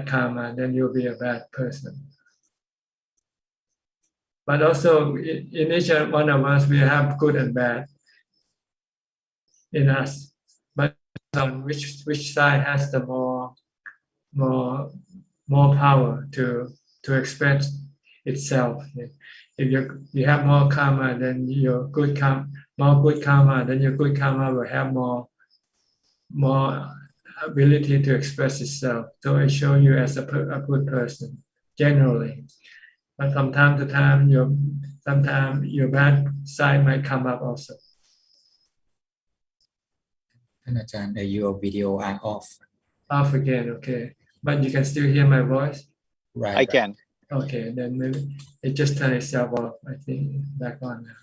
karma, then you'll be a bad person. But also in each one of us, we have good and bad in us. But on which side has the more power to express itself? If you have more karma, then your good karma, then your good karma will have more ability to express itself. So it shows you as a good person generally. But from time to time, your bad side might come up also. And your video are off. Off again, okay. But you can still hear my voice? Right. I can. Okay, then maybe it just turned itself off. I think back on now.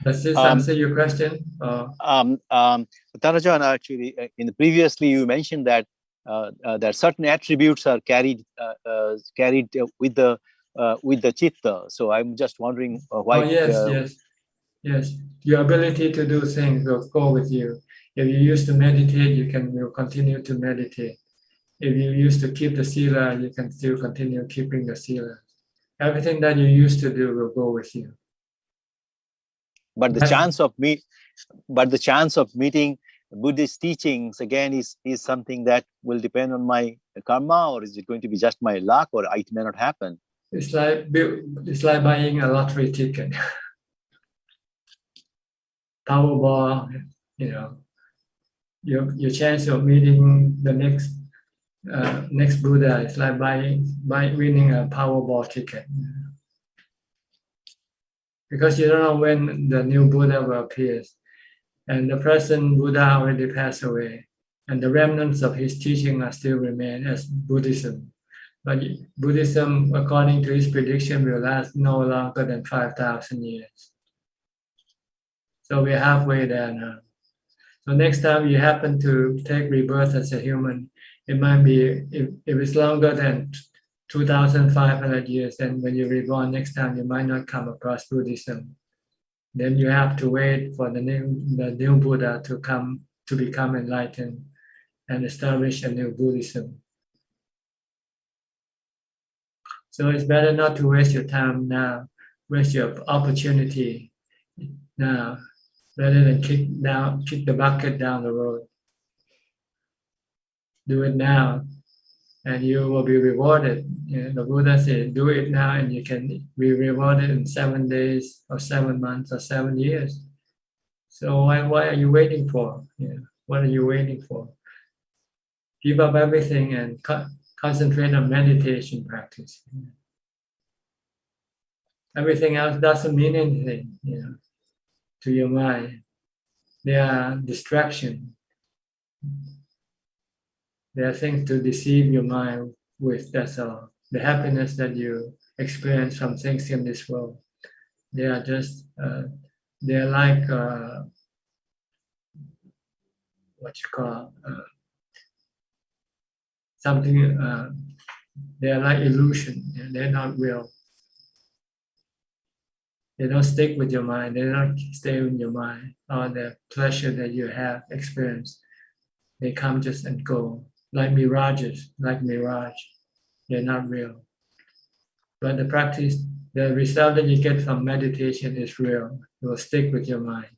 Does this answer your question? Thanajan, actually, previously you mentioned that that certain attributes are carried with the chitta. So I'm just wondering why. Yes. Yes, your ability to do things will go with you. If you used to meditate, will continue to meditate. If you used to keep the sila, you can still continue keeping the sila. Everything that you used to do will go with you. But the chance of meeting Buddhist teachings again is something that will depend on my karma, or is it going to be just my luck, or it may not happen? It's like buying a lottery ticket. Powerball, your chance of meeting the next Buddha is like winning a Powerball ticket. Because you don't know when the new Buddha will appear. And the present Buddha already passed away. And the remnants of his teaching are still remain as Buddhism. But Buddhism, according to his prediction, will last no longer than 5,000 years. So we're halfway there now. So next time you happen to take rebirth as a human, it might be, if it's longer than 2,500 years, then when you're reborn next time, you might not come across Buddhism. Then you have to wait for the new Buddha to become enlightened and establish a new Buddhism. So it's better not to waste your time now, waste your opportunity now, rather than kick the bucket down the road. Do it now, and you will be rewarded. The Buddha said, do it now, and you can be rewarded in 7 days, or 7 months, or 7 years. So why are you waiting for? What are you waiting for? Give up everything and concentrate on meditation practice. Everything else doesn't mean anything, to your mind. They are distraction. They are things to deceive your mind with, that's all. The happiness that you experience from things in this world, they are just, they're like, something, they're like illusion, they're not real. They don't stick with your mind, they don't stay in your mind. All the pleasure that you have experienced, they come just and go, like mirages, like mirage. They're not real. But the practice, the result that you get from meditation is real. It will stick with your mind.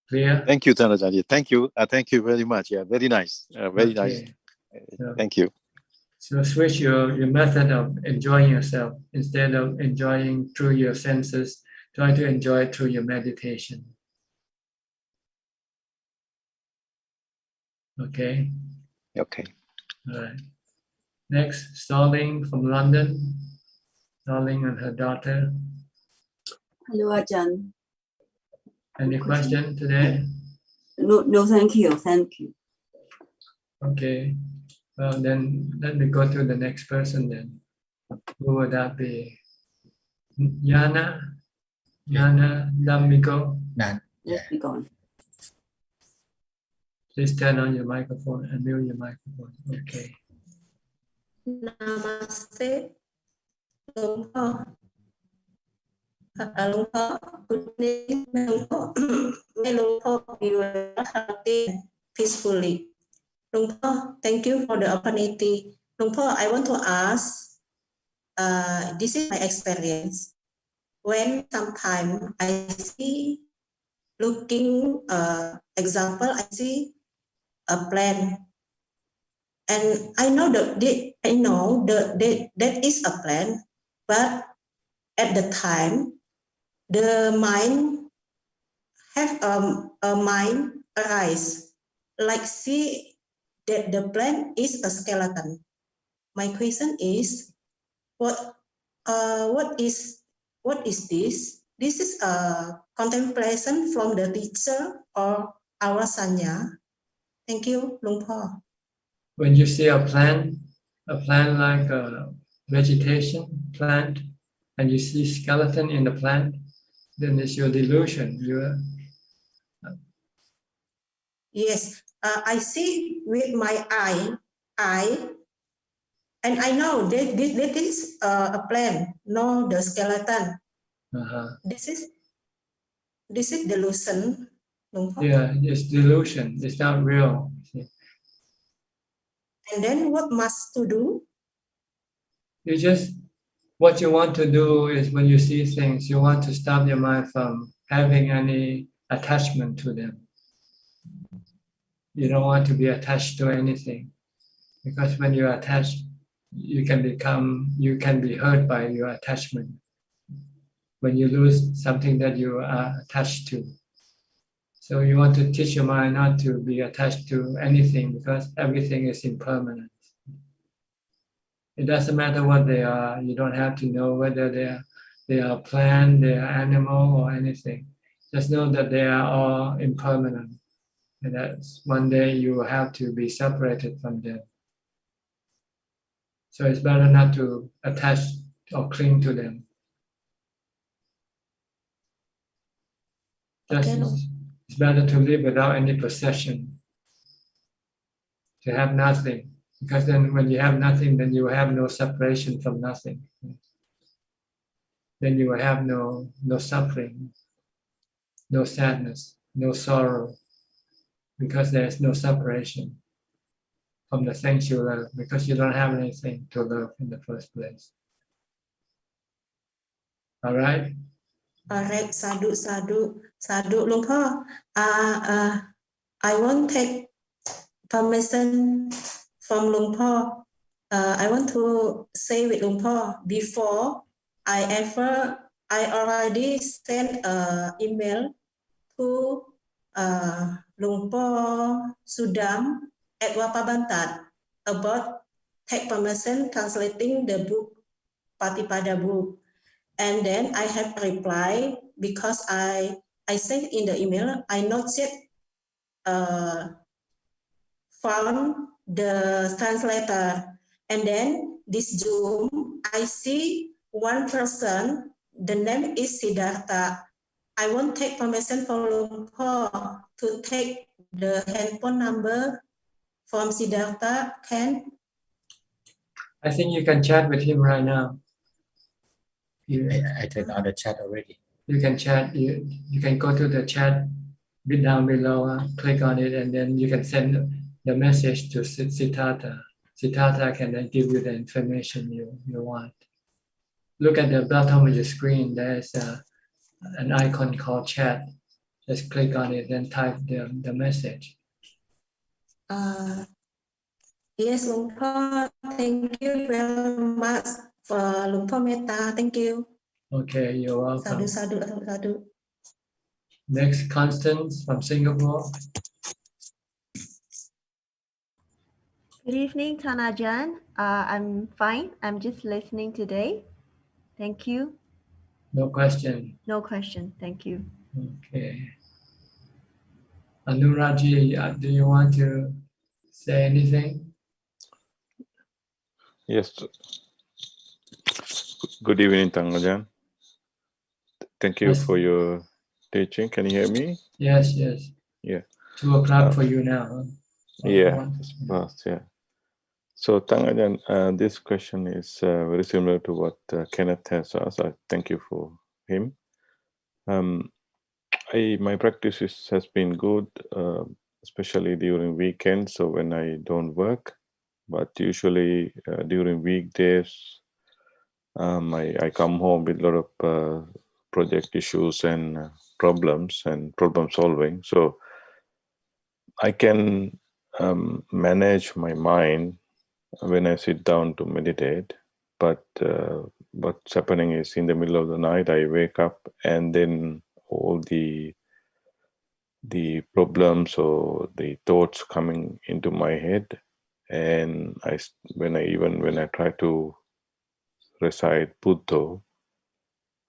Clear? Thank you, Thanajan. Thank you. Thank you very much. Yeah, very nice. Very nice. Thank you. So switch your method of enjoying yourself. Instead of enjoying through your senses, try to enjoy through your meditation. Okay? Okay. All right. Next, Starling from London. Starling and her daughter. Hello, Ajahn. Any question today? No, thank you. Thank you. Okay. Well, then let me go to the next person then. Who would that be? Yana? Yana Lamiko? Let's be gone. Please turn on your microphone and mute your microphone. Okay. Namaste. Long Pho. Long Pho. Good evening, Long Pho. May Long Pho be healthy and peacefully. Long Pho, thank you for the opportunity. Long Pho, I want to ask, this is my experience. When sometimes I see looking example, I see a plant, and I know that is a plant, but at the time, the mind have a mind arise, like see that the plant is a skeleton. My question is, what is this? This is a contemplation from the teacher or our sanya. Thank you, Long Pho. When you see a plant like a vegetation plant, and you see skeleton in the plant, then it's your delusion. Yes, I see with my eye, and I know that this is a plant. nor the skeleton. Uh-huh. This is delusion. Yeah, it's delusion. It's not real. And then what must to do? You just, what you want to do is when you see things, you want to stop your mind from having any attachment to them. You don't want to be attached to anything, because when you're attached, you can be hurt by your attachment. When you lose something that you are attached to. So you want to teach your mind not to be attached to anything, because everything is impermanent. It doesn't matter what they are. You don't have to know whether they are plant, they are animal, or anything. Just know that they are all impermanent, and that one day you will have to be separated from them. So it's better not to attach or cling to them. It's better to live without any possession, to have nothing. Because then when you have nothing, then you have no separation from nothing. Then you will have no suffering, no sadness, no sorrow, because there is no separation from the things you love, because you don't have anything to love in the first place. All right? All right, sadhu, sadhu, sadhu. Luang Por, I won't take permission from Luang Por. I want to say with Luang Por, before I already sent an email to Luang Por Sudam at Wapabantat about take permission translating the book, Patipada book. And then I have a reply because I said in the email, I not yet found the translator. And then this Zoom, I see one person, the name is Siddhartha. I won't take permission from Luang Por to take the handphone number from Siddhartha. Can? I think you can chat with him right now. I turned on the chat already. You can chat. You can go to the chat bit down below, click on it, and then you can send the message to Siddhartha. Siddhartha can then give you the information you want. Look at the bottom of your screen. There's an icon called chat. Just click on it and type the message. Yes, Luang Por, thank you very much for Luang Por Metta. Thank you. Okay, you're welcome. Sadhu, sadhu, sadhu. Next, Constance from Singapore. Good evening, Tanajan. I'm fine. I'm just listening today. Thank you. No question. No question. Thank you. Okay. Anuraji, do you want to say anything? Yes. Good evening, Tanajan. Thank you for your teaching. Can you hear me? Yes, yes. Yeah. 2 o'clock for you now. Huh? Yeah, it's fast, yeah. So, Tanajan, this question is very similar to what Kenneth has asked. I thank you for him. My practice has been good, especially during weekends, so when I don't work. But usually during weekdays, I come home with a lot of project issues and problems and problem solving. So I can manage my mind when I sit down to meditate. But what's happening is in the middle of the night, I wake up and then all the problems or the thoughts coming into my head. And when I try to recite Buddha,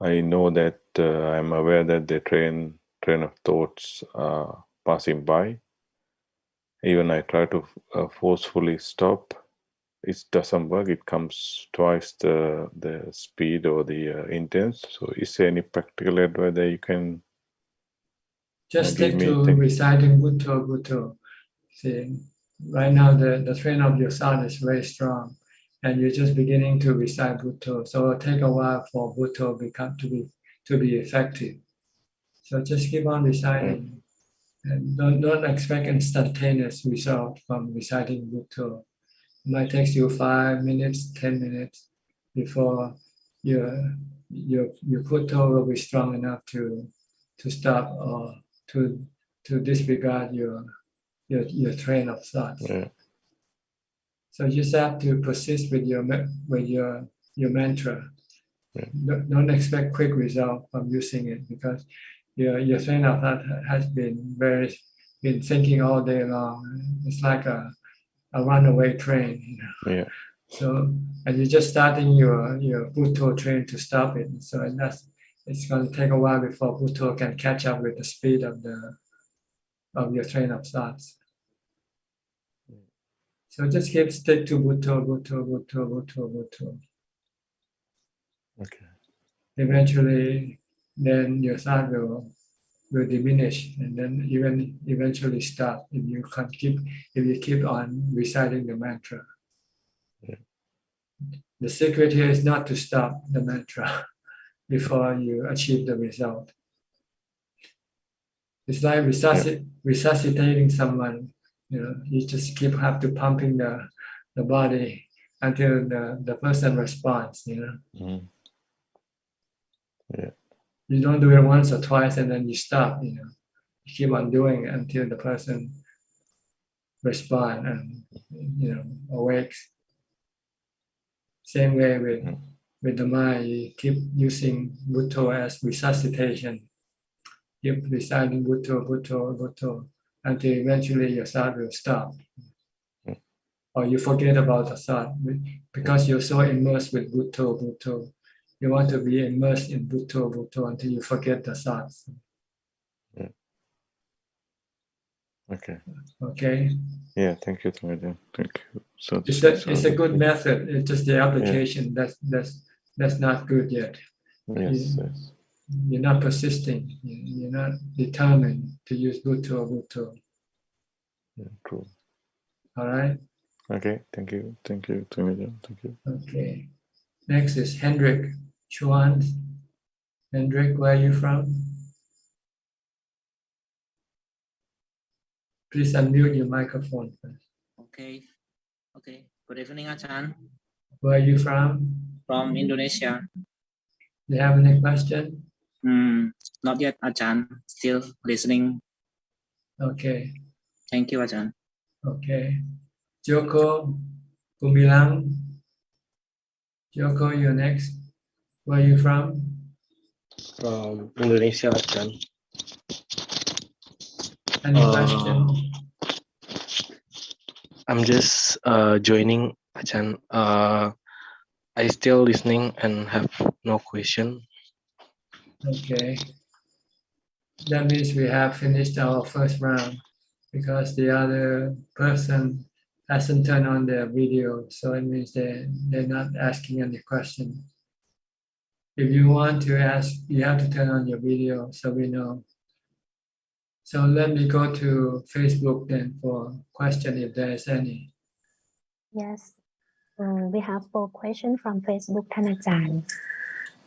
I know that I'm aware that the train of thoughts are passing by. Even I try to forcefully stop, it doesn't work. It comes twice the speed or the intense. So is there any practical advice that you can just stick to reciting Buddha. See, right now the train of your thought is very strong. and you're just beginning to recite Bhutto. So it'll take a while for Bhutto to be effective. So just keep on reciting, and don't expect instantaneous result from reciting Bhutto. It might take you 5 minutes, 10 minutes before your Bhutto will be strong enough to stop or to disregard your train of thought. Yeah. So you just have to persist with your mantra. Yeah. Don't expect quick result from using it, because your train of thought has been thinking all day long. It's like a runaway train, you know. Yeah. So, and you're just starting your Bhutto train to stop it. So it's going to take a while before Bhutto can catch up with the speed of your train of thoughts. So just stick to Bhutto, Bhutto, Bhutto, Bhutto, Bhutto. Okay. Eventually, then your thought will diminish, and then even eventually stop if you keep on reciting the mantra. Yeah. The secret here is not to stop the mantra before you achieve the result. It's like resuscitating someone. You know, you just have to pumping the body until the person responds. You know. Mm. Yeah. You don't do it once or twice and then you stop. You know, you keep on doing it until the person responds and awakes. Same way with the mind, you keep using Bhutto as resuscitation. Keep reciting Bhutto, Bhutto, Bhutto, until eventually your thought will stop. Or you forget about the thought because you're so immersed with Bhutto, Bhutto. You want to be immersed in Bhutto, Bhutto until you forget the thoughts. Yeah. Okay. Okay. Yeah. Thank you, Thanajan. Thank you. So It's a good method. It's just the application that's not good yet. Yes. You're not persisting. You're not determined to use Bhutto, Bhutto. Yeah, true. All right. Okay. Thank you. Thank you, Thanajan. Thank you. Okay. Next is Hendrik Chuan. Hendrik, where are you from? Please unmute your microphone first. Okay. Okay. Good evening, Ajahn. Where are you from? From Indonesia. Do you have any question? Not yet, Ajahn. Still listening. Okay. Thank you, Ajahn. Okay. Joko Gumilang. Joko, you're next. Where are you from? From Indonesia, Ajahn. Any question? I'm just joining, Ajahn. I still listening and have no question. Okay. That means we have finished our first round because the other person hasn't turned on their video, so it means they're not asking any question. If you want to ask, you have to turn on your video so we know. So let me go to Facebook then for question if there is any. Yes, we have 4 questions from Facebook, Thanajan.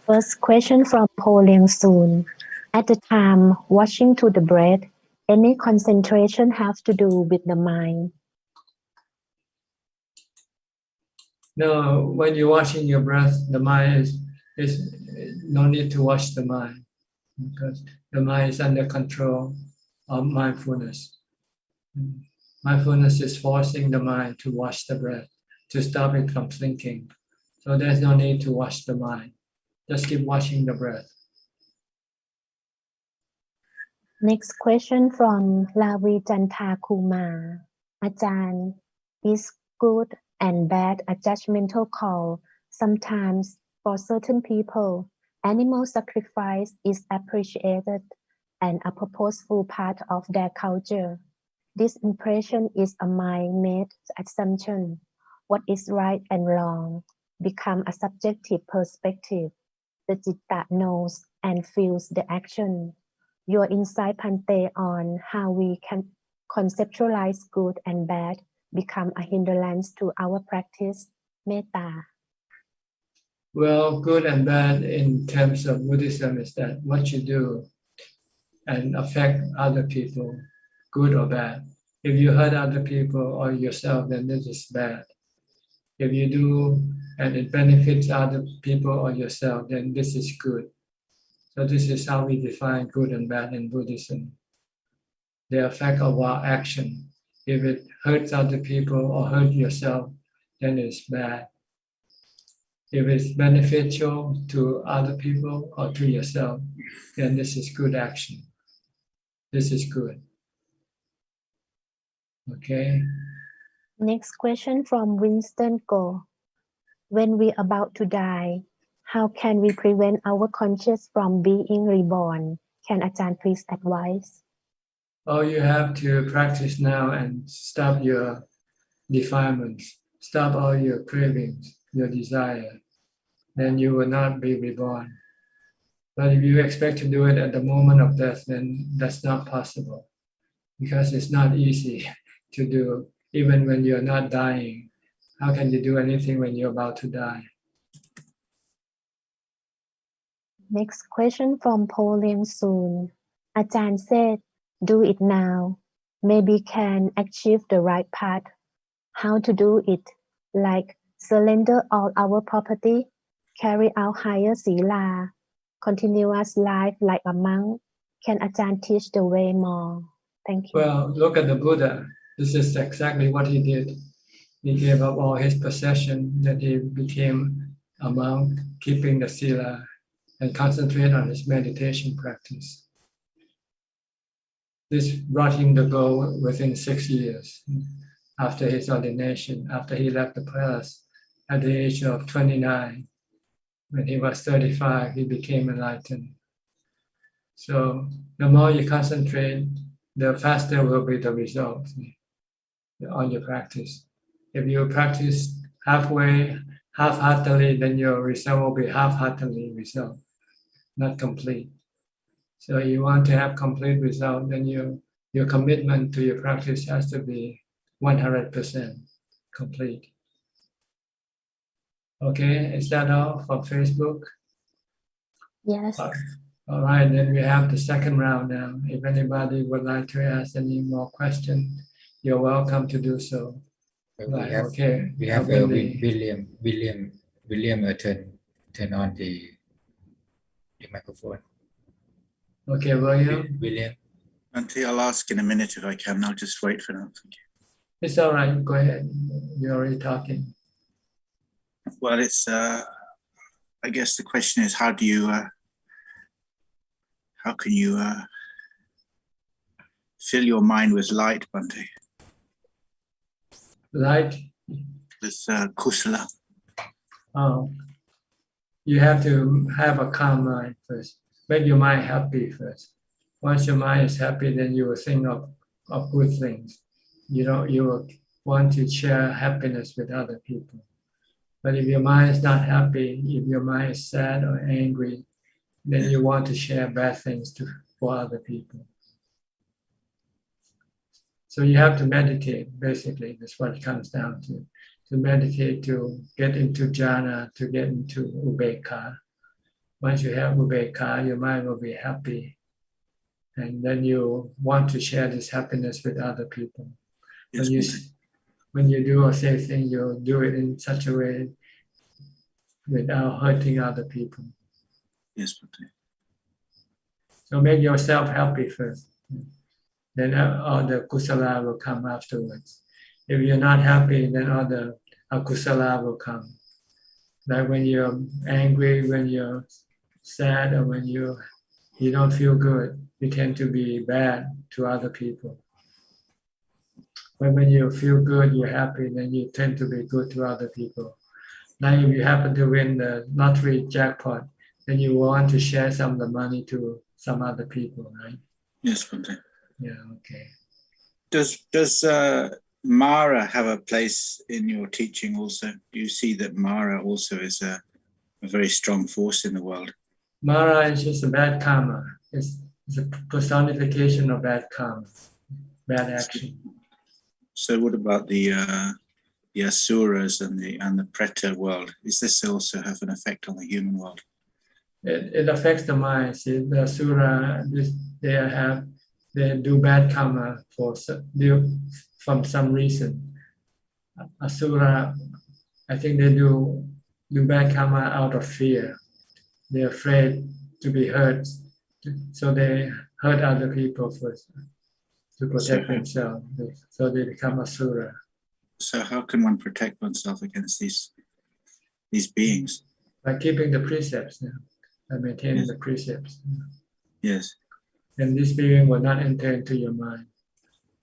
First question from Ho Liang Soon. At the time watching to the breath, any concentration have to do with the mind? No, when you're watching your breath, the mind is no need to watch the mind because the mind is under control of mindfulness. Mindfulness is forcing the mind to watch the breath, to stop it from thinking. So there's no need to watch the mind. Just keep watching the breath. Next question from Lavi Janta Kumar. Ajahn, is good and bad a judgmental call? Sometimes for certain people, animal sacrifice is appreciated and a purposeful part of their culture. This impression is a mind-made assumption. What is right and wrong become a subjective perspective. The citta knows and feels the action. Your insight, Pante, on how we can conceptualize good and bad become a hindrance to our practice เมตตา Well, good and bad in terms of Buddhism is that what you do and affect other people, good or bad. If you hurt other people or yourself, then this is bad. If you do and it benefits other people or yourself, then this is good. So this is how we define good and bad in Buddhism. The effect of our action. If it hurts other people or hurt yourself, then it's bad. If it's beneficial to other people or to yourself, then this is good action. This is good. Okay. Next question from Winston Go. When we about to die, how can we prevent our conscious from being reborn? Can Ajahn please advise? Oh, you have to practice now and stop your defilements, stop all your cravings, your desire. Then you will not be reborn. But if you expect to do it at the moment of death, then that's not possible because it's not easy to do, even when you're not dying. How can you do anything when you're about to die? Next question from Polian Soon. Ajahn said, do it now. Maybe can achieve the right path. How to do it? Like surrender all our property, carry out higher sila, continuous life like a monk. Can Ajahn teach the way more? Thank you. Well, look at the Buddha. This is exactly what he did. He gave up all his possession, then he became a monk, keeping the sila, and concentrate on his meditation practice. This brought him the goal within 6 years after his ordination, after he left the palace at the age of 29. When he was 35, he became enlightened. So the more you concentrate, the faster will be the result on your practice. If you practice halfway, half-heartedly, then your result will be half-heartedly result, not complete. So you want to have complete result, then your commitment to your practice has to be 100% complete. Okay, is that all from Facebook? Yes. All right, then we have the second round now. If anybody would like to ask any more questions, you're welcome to do so. Right, okay. We have William turn on the microphone. Okay, William. William. Auntie, I'll ask in a minute if I can. I'll just wait for now. Thank you. It's all right. Go ahead. You're already talking. Well, it's. I guess the question is, how do you? How can you fill your mind with light, Bhante? Light? With kusala. Oh, you have to have a calm mind first. Make your mind happy first. Once your mind is happy, then you will think of good things. You will want to share happiness with other people. But if your mind is not happy, if your mind is sad or angry, then you want to share bad things for other people. So you have to meditate, basically. That's what it comes down to. To meditate, to get into jhana, to get into ubekkha. Once you have ubekkha, your mind will be happy. And then you want to share this happiness with other people. When you do or say things, you do it in such a way without hurting other people. Yes, Bhante. So make yourself happy first. Then all the kusala will come afterwards. If you're not happy, then all the akusala will come. Like when you're angry, when you're sad, or when you don't feel good, you tend to be bad to other people. But when you feel good, you're happy, then you tend to be good to other people. Now if you happen to win the lottery jackpot, then you want to share some of the money to some other people, right? Yes, Bhante. Yeah, okay. Does Mara have a place in your teaching also? Do you see that Mara also is a very strong force in the world? Mara is just a bad karma. It's a personification of bad karma, bad action. So what about the asuras and the preta world. Is this also have an effect on the human world? It affects the mind. See, the asura, they do bad karma from some reason. Asura, I think they do bad karma out of fear. They're afraid to be hurt, so they hurt other people first to protect themselves. So they become asura. So how can one protect oneself against these beings? By keeping the precepts, by maintaining the precepts. Yes. And this being will not enter into your mind.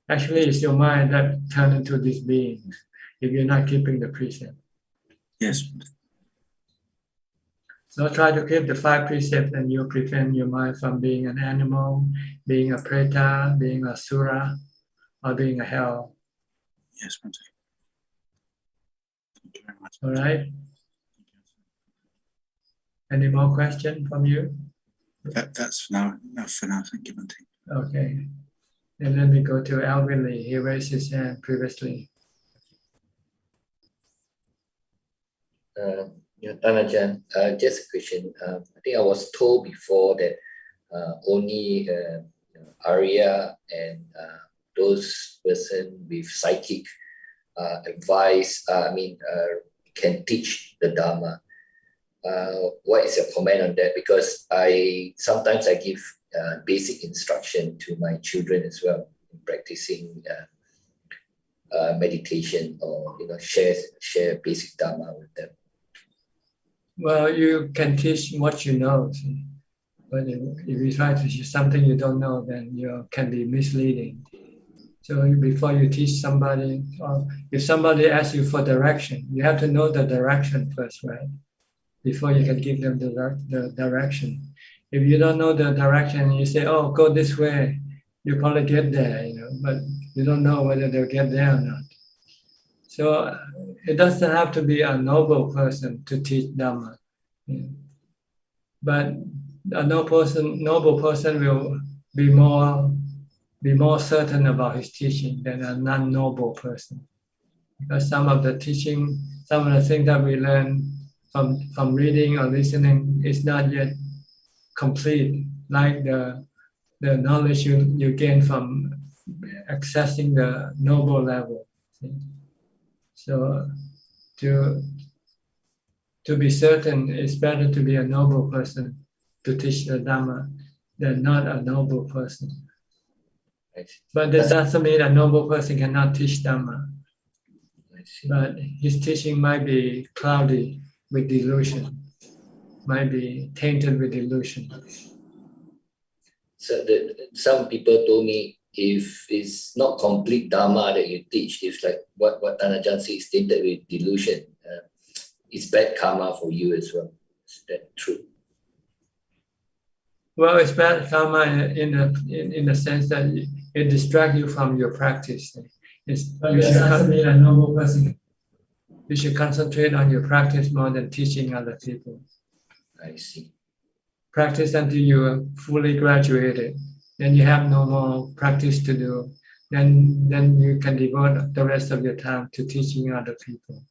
Actually, it's your mind that turns into these beings if you're not keeping the precept. Yes. So try to keep the 5 precepts and you prevent your mind from being an animal, being a preta, being a sura, or being a hell. Yes, one second. Thank you very much. All right. Any more questions from you? That's enough for now. Thank you, Bhante. Okay. And then we go to Alvin Lee. He raised his hand previously. Tanajan, just a question. I think I was told before that only Arya and those person with psychic advice, can teach the Dhamma. What is your comment on that? Because sometimes I give basic instruction to my children as well, practicing meditation or share basic Dhamma with them. Well, you can teach what you know, but if you try to teach something you don't know, then you can be misleading. So before you teach somebody, or if somebody asks you for direction, you have to know the direction first, right? Before you can give them the direction. If you don't know the direction, you say, "Oh, go this way," you probably get there, but you don't know whether they'll get there or not. So it doesn't have to be a noble person to teach Dhamma, but a noble person will be more certain about his teaching than a non-noble person, because some of the teaching, some of the things that we learn from reading or listening is not yet complete, like the knowledge you gain from accessing the noble level. So to be certain, it's better to be a noble person to teach the Dhamma than not a noble person. But that doesn't mean a noble person cannot teach Dhamma. But his teaching might be cloudy with delusion, might be tainted with delusion. So some people told me if it's not complete Dhamma that you teach, it's like what Tanajan says, tainted with delusion. It's bad karma for you as well. Is that true? Well, it's bad karma in the sense that it distracts you from your practice. You should be a noble person. You should concentrate on your practice more than teaching other people. I see. Practice until you are fully graduated. Then you have no more practice to do. Then you can devote the rest of your time to teaching other people.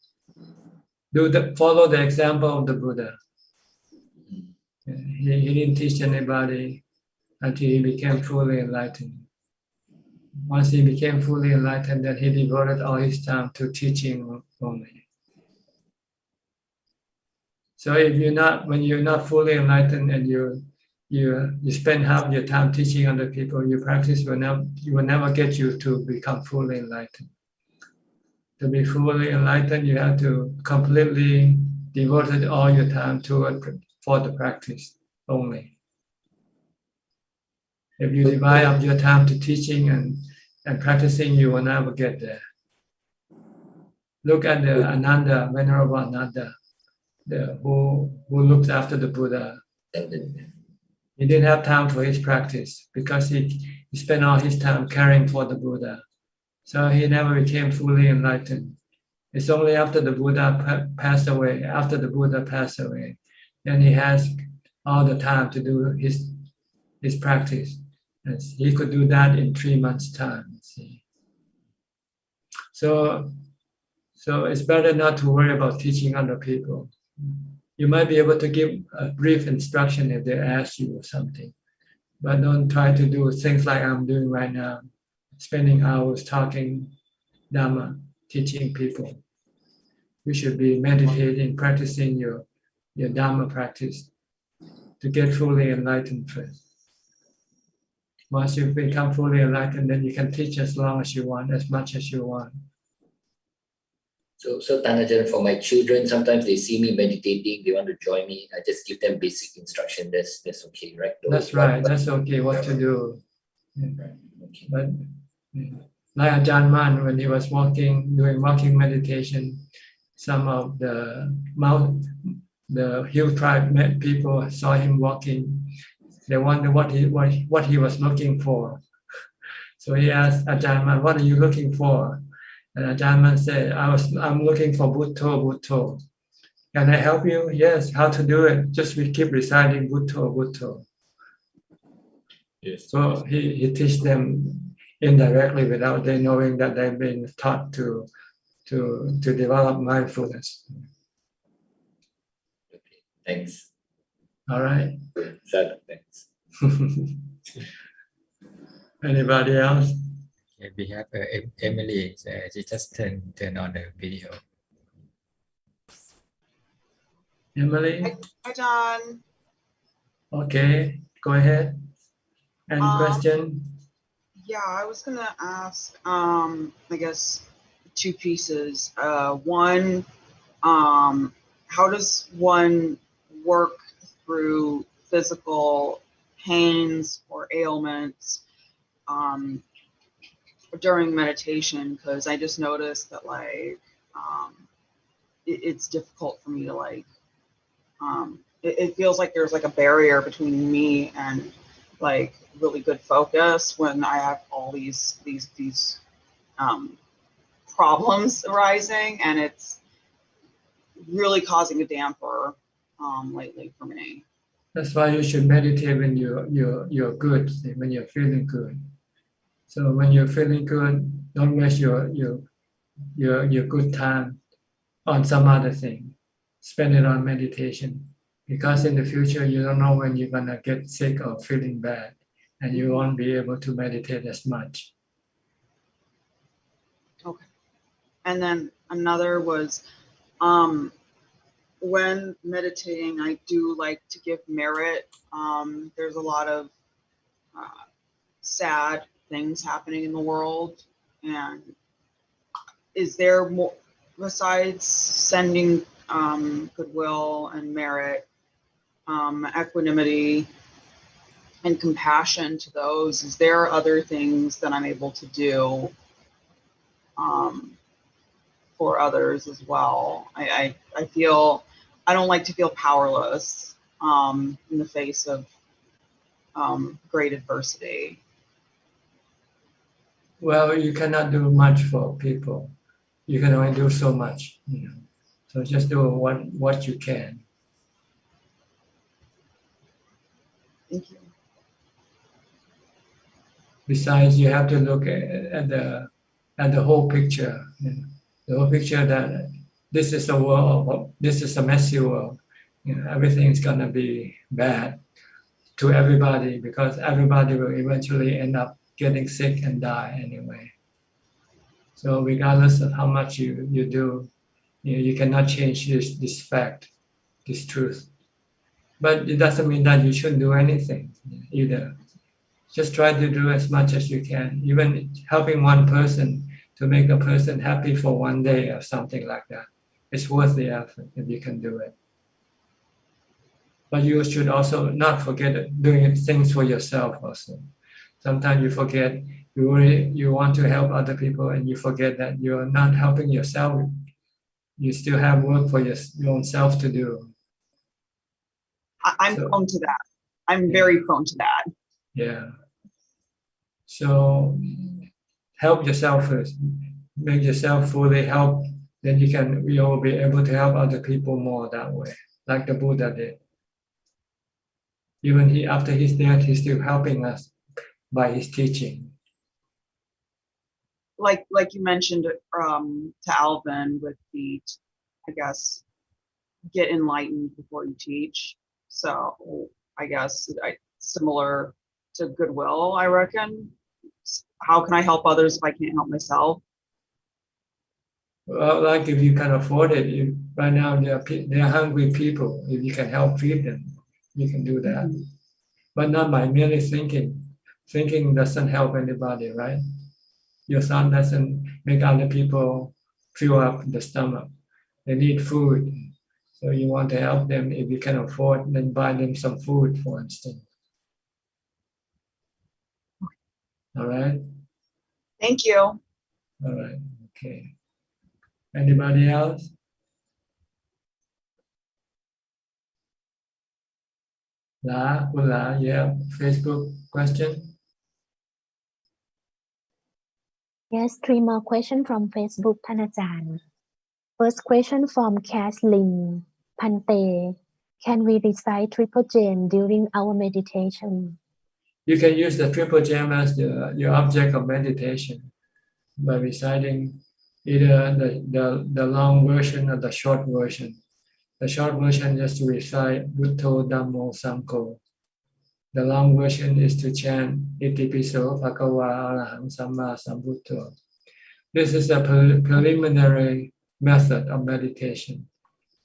Follow the example of the Buddha. He didn't teach anybody until he became fully enlightened. Once he became fully enlightened, then he devoted all his time to teaching only. So when you're not fully enlightened and you spend half your time teaching other people, your practice will never get you to become fully enlightened. To be fully enlightened, you have to completely devote all your time for the practice only. If you divide up your time to teaching and practicing, you will never get there. Look at the Ananda, Venerable Ananda, who looked after the Buddha. He didn't have time for his practice because he spent all his time caring for the Buddha. So he never became fully enlightened. It's only after the Buddha passed away, then he has all the time to do his practice. And he could do that in 3 months' time. See. So So it's better not to worry about teaching other people. You might be able to give a brief instruction if they ask you something, but don't try to do things like I'm doing right now, spending hours talking Dhamma, teaching people. You should be meditating, practicing your Dhamma practice to get fully enlightened first. Once you become fully enlightened, then you can teach as long as you want, as much as you want. So Tanajan, for my children, sometimes they see me meditating, they want to join me. I just give them basic instruction. That's okay, right? That's right. That's okay. What to do. Right. Okay. But like Ajahn Man, when he was doing walking meditation, some of the hill tribe people saw him walking. They wondered what he was looking for. So he asked Ajahn Man, "What are you looking for?" And Ajahn Man said, "I'm looking for Bhutto. Can I help you?" "Yes." "How to do it?" "Just we keep reciting Bhutto." Yes. So he teach them indirectly without they knowing that they've been taught to develop mindfulness. Okay. Thanks. All right. Thanks. Anybody else? Okay, we have Emily. She just turn on the video. Emily? Hi, John. Okay, go ahead. Any question? Yeah, I was gonna ask, I guess, two pieces. One, how does one work through physical pains or ailments during meditation? Because I just noticed that it's difficult for me to it feels like there's like a barrier between me and like really good focus when I have all these problems arising, and it's really causing a damper lately for me. That's why you should meditate when you're good, when you're feeling good. So when you're feeling good, don't waste your good time on some other thing. Spend it on meditation, because in the future you don't know when you're gonna get sick or feeling bad, and you won't be able to meditate as much. Okay. And then another was when meditating, I do like to give merit. There's a lot of sad things happening in the world, and is there more besides sending goodwill and merit, equanimity and compassion to those? Is there other things that I'm able to do for others as well? I feel I don't like to feel powerless in the face of great adversity. Well, you cannot do much for people. You can only do so much, So just do what you can. Thank you. Besides, you have to look at the whole picture. The whole picture that this is a world, this is a messy world. Everything's gonna be bad to everybody, because everybody will eventually end up getting sick and die anyway. So regardless of how much you do, you cannot change this fact, this truth. But it doesn't mean that you shouldn't do anything either. Just try to do as much as you can, even helping one person to make a person happy for one day or something like that. It's worth the effort if you can do it. But you should also not forget doing things for yourself also. Sometimes you forget, you want to help other people and you forget that you're not helping yourself. You still have work for your own self to do. I'm prone to that. I'm very prone to that. Yeah. So help yourself first. Make yourself fully help. Then you will be able to help other people more that way, like the Buddha did. Even after his death, he's still helping us by his teaching. like you mentioned to Alvin with the, I guess, get enlightened before you teach. So I guess similar to goodwill, I reckon. How can I help others if I can't help myself? Well, like if you can afford it, right now they are hungry people. If you can help feed them, you can do that. Mm-hmm. But not by merely thinking. Thinking doesn't help anybody, right? Your thought doesn't make other people fill up the stomach. They need food. So you want to help them. If you can afford, then buy them some food, for instance. All right? Thank you. All right. Okay. Anybody else? La, you have Facebook question? Yes, 3 more questions from Facebook,ท่านอาจารย์ First question from Kathleen Pante. Can we recite Triple Gem during our meditation? You can use the Triple Gem as your object of meditation by reciting either the long version or the short version. The short version is to recite Buddho Dhammo Sangho. The long version is to chant Itipiso Bhagava Arahang Samma Sambuddho. This is a preliminary method of meditation.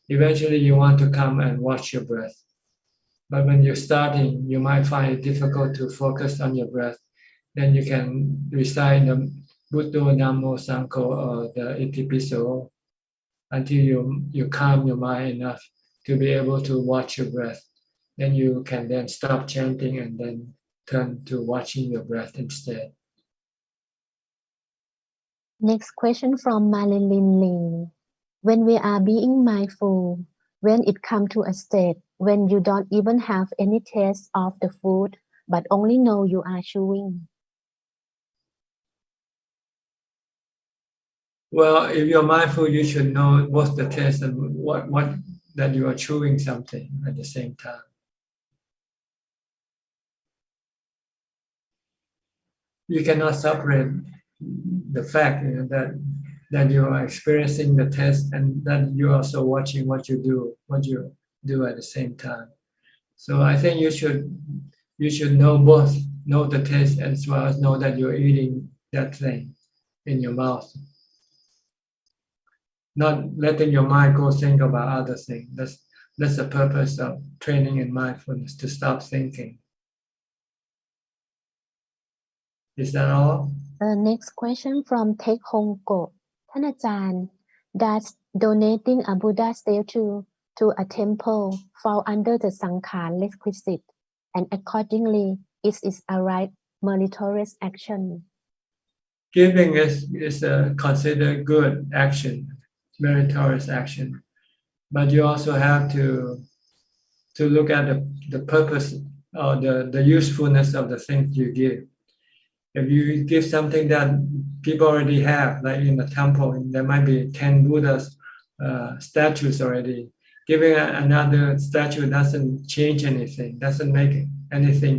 Eventually you want to come and watch your breath. But when you're starting, you might find it difficult to focus on your breath. Then you can recite the Buddho Dhammo Sangho or the Itipiso until you calm your mind enough to be able to watch your breath. Then you can then stop chanting and then turn to watching your breath instead. Next question from Marilyn Lee. When we are being mindful, when it comes to a state when you don't even have any taste of the food, but only know you are chewing. Well, if you're mindful, you should know what's the taste and what that you are chewing something at the same time. You cannot separate the fact that you are experiencing the taste and that you're also watching what you do at the same time. So I think you should know both, know the taste as well as know that you're eating that thing in your mouth. Not letting your mind go think about other things. That's the purpose of training in mindfulness, to stop thinking. Is that all? Next question from Tek Hong Ko. ท่านอาจารย์ does donating a Buddha statue to a temple fall under the Sankhar requisite, and accordingly is a right meritorious action? Giving is considered good action, meritorious action, but you also have to look at the purpose or the usefulness of the things you give. If you give something that people already have, like in the temple, there might be 10 Buddha's statues already. Giving another statue doesn't change anything, doesn't make anything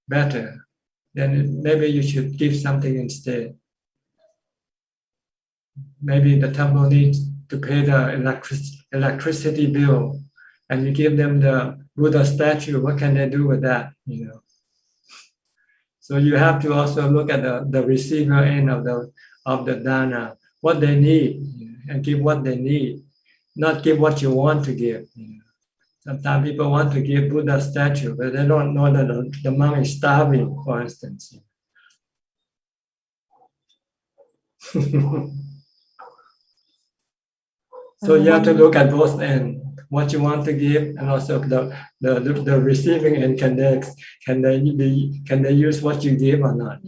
better. Then maybe you should give something instead. Maybe the temple needs to pay the electricity bill, and you give them the Buddha statue. What can they do with that? So you have to also look at the receiver end of the dana, what they need, and give what they need, not give what you want to give. Sometimes people want to give Buddha statue, but they don't know that the monk is starving, for instance. So you have to look at both ends, what you want to give, and also the receiving end. Can they use what you give or not?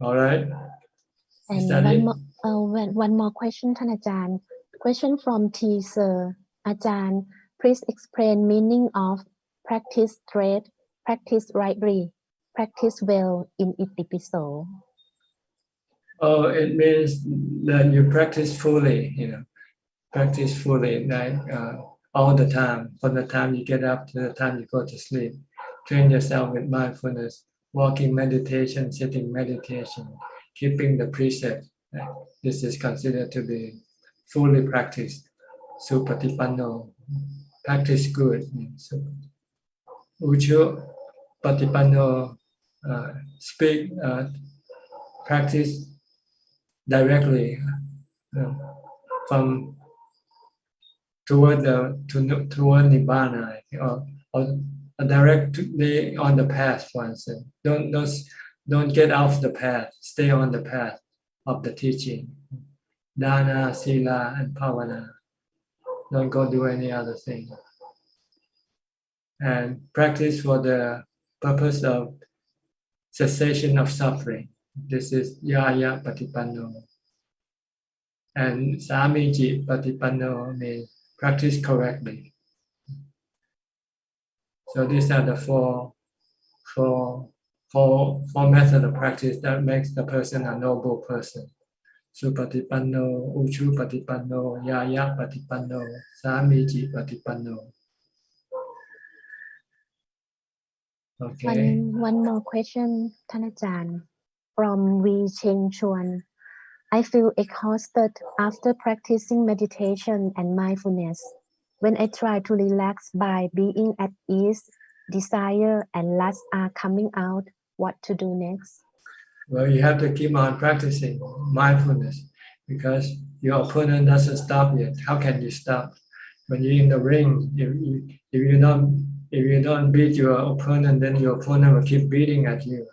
All right. Is that it? One more question, ท่านอาจารย์ Question from T. Sir. อาจารย์ please explain meaning of practice straight, practice rightly, practice well in Itipiso. Oh, it means that you practice fully, practice fully, like all the time, from the time you get up to the time you go to sleep. Train yourself with mindfulness walking meditation, sitting meditation, keeping the precept. This is considered to be fully practiced. Supatipanno, practice good. So, Uchu Patipanno, speak, practice directly from toward Nibbana, or directly on the path, for instance. Don't get off the path. Stay on the path of the teaching. Dana, Sila, and Pavana. Don't go do any other thing. And practice for the purpose of cessation of suffering. This is Yaya Patipanno. And Samiji Patipanno means practice correctly. So these are the four methods of practice that makes the person a noble person. Supatipanno, Uchu Patipanno, Yaya Patipanno, Samiji Patipanno. Okay. One more question, Thanajan, from V. Cheng Chuan. I feel exhausted after practicing meditation and mindfulness. When I try to relax by being at ease, desire and lust are coming out. What to do next? Well, you have to keep on practicing mindfulness because your opponent doesn't stop yet. How can you stop? When you're in the ring, if you don't beat your opponent, then your opponent will keep beating at you.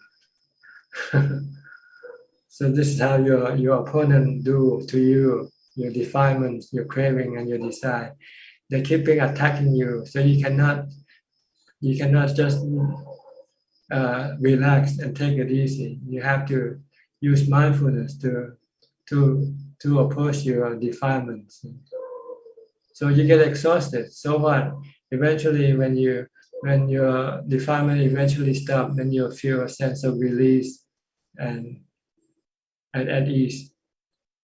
So this is how your opponent do to you, your defilements, your craving, and your desire. They keep attacking you, so you cannot just relax and take it easy. You have to use mindfulness to oppose your defilements. So you get exhausted. So what? Eventually, when your defilement eventually stop, then you'll feel a sense of release and at ease.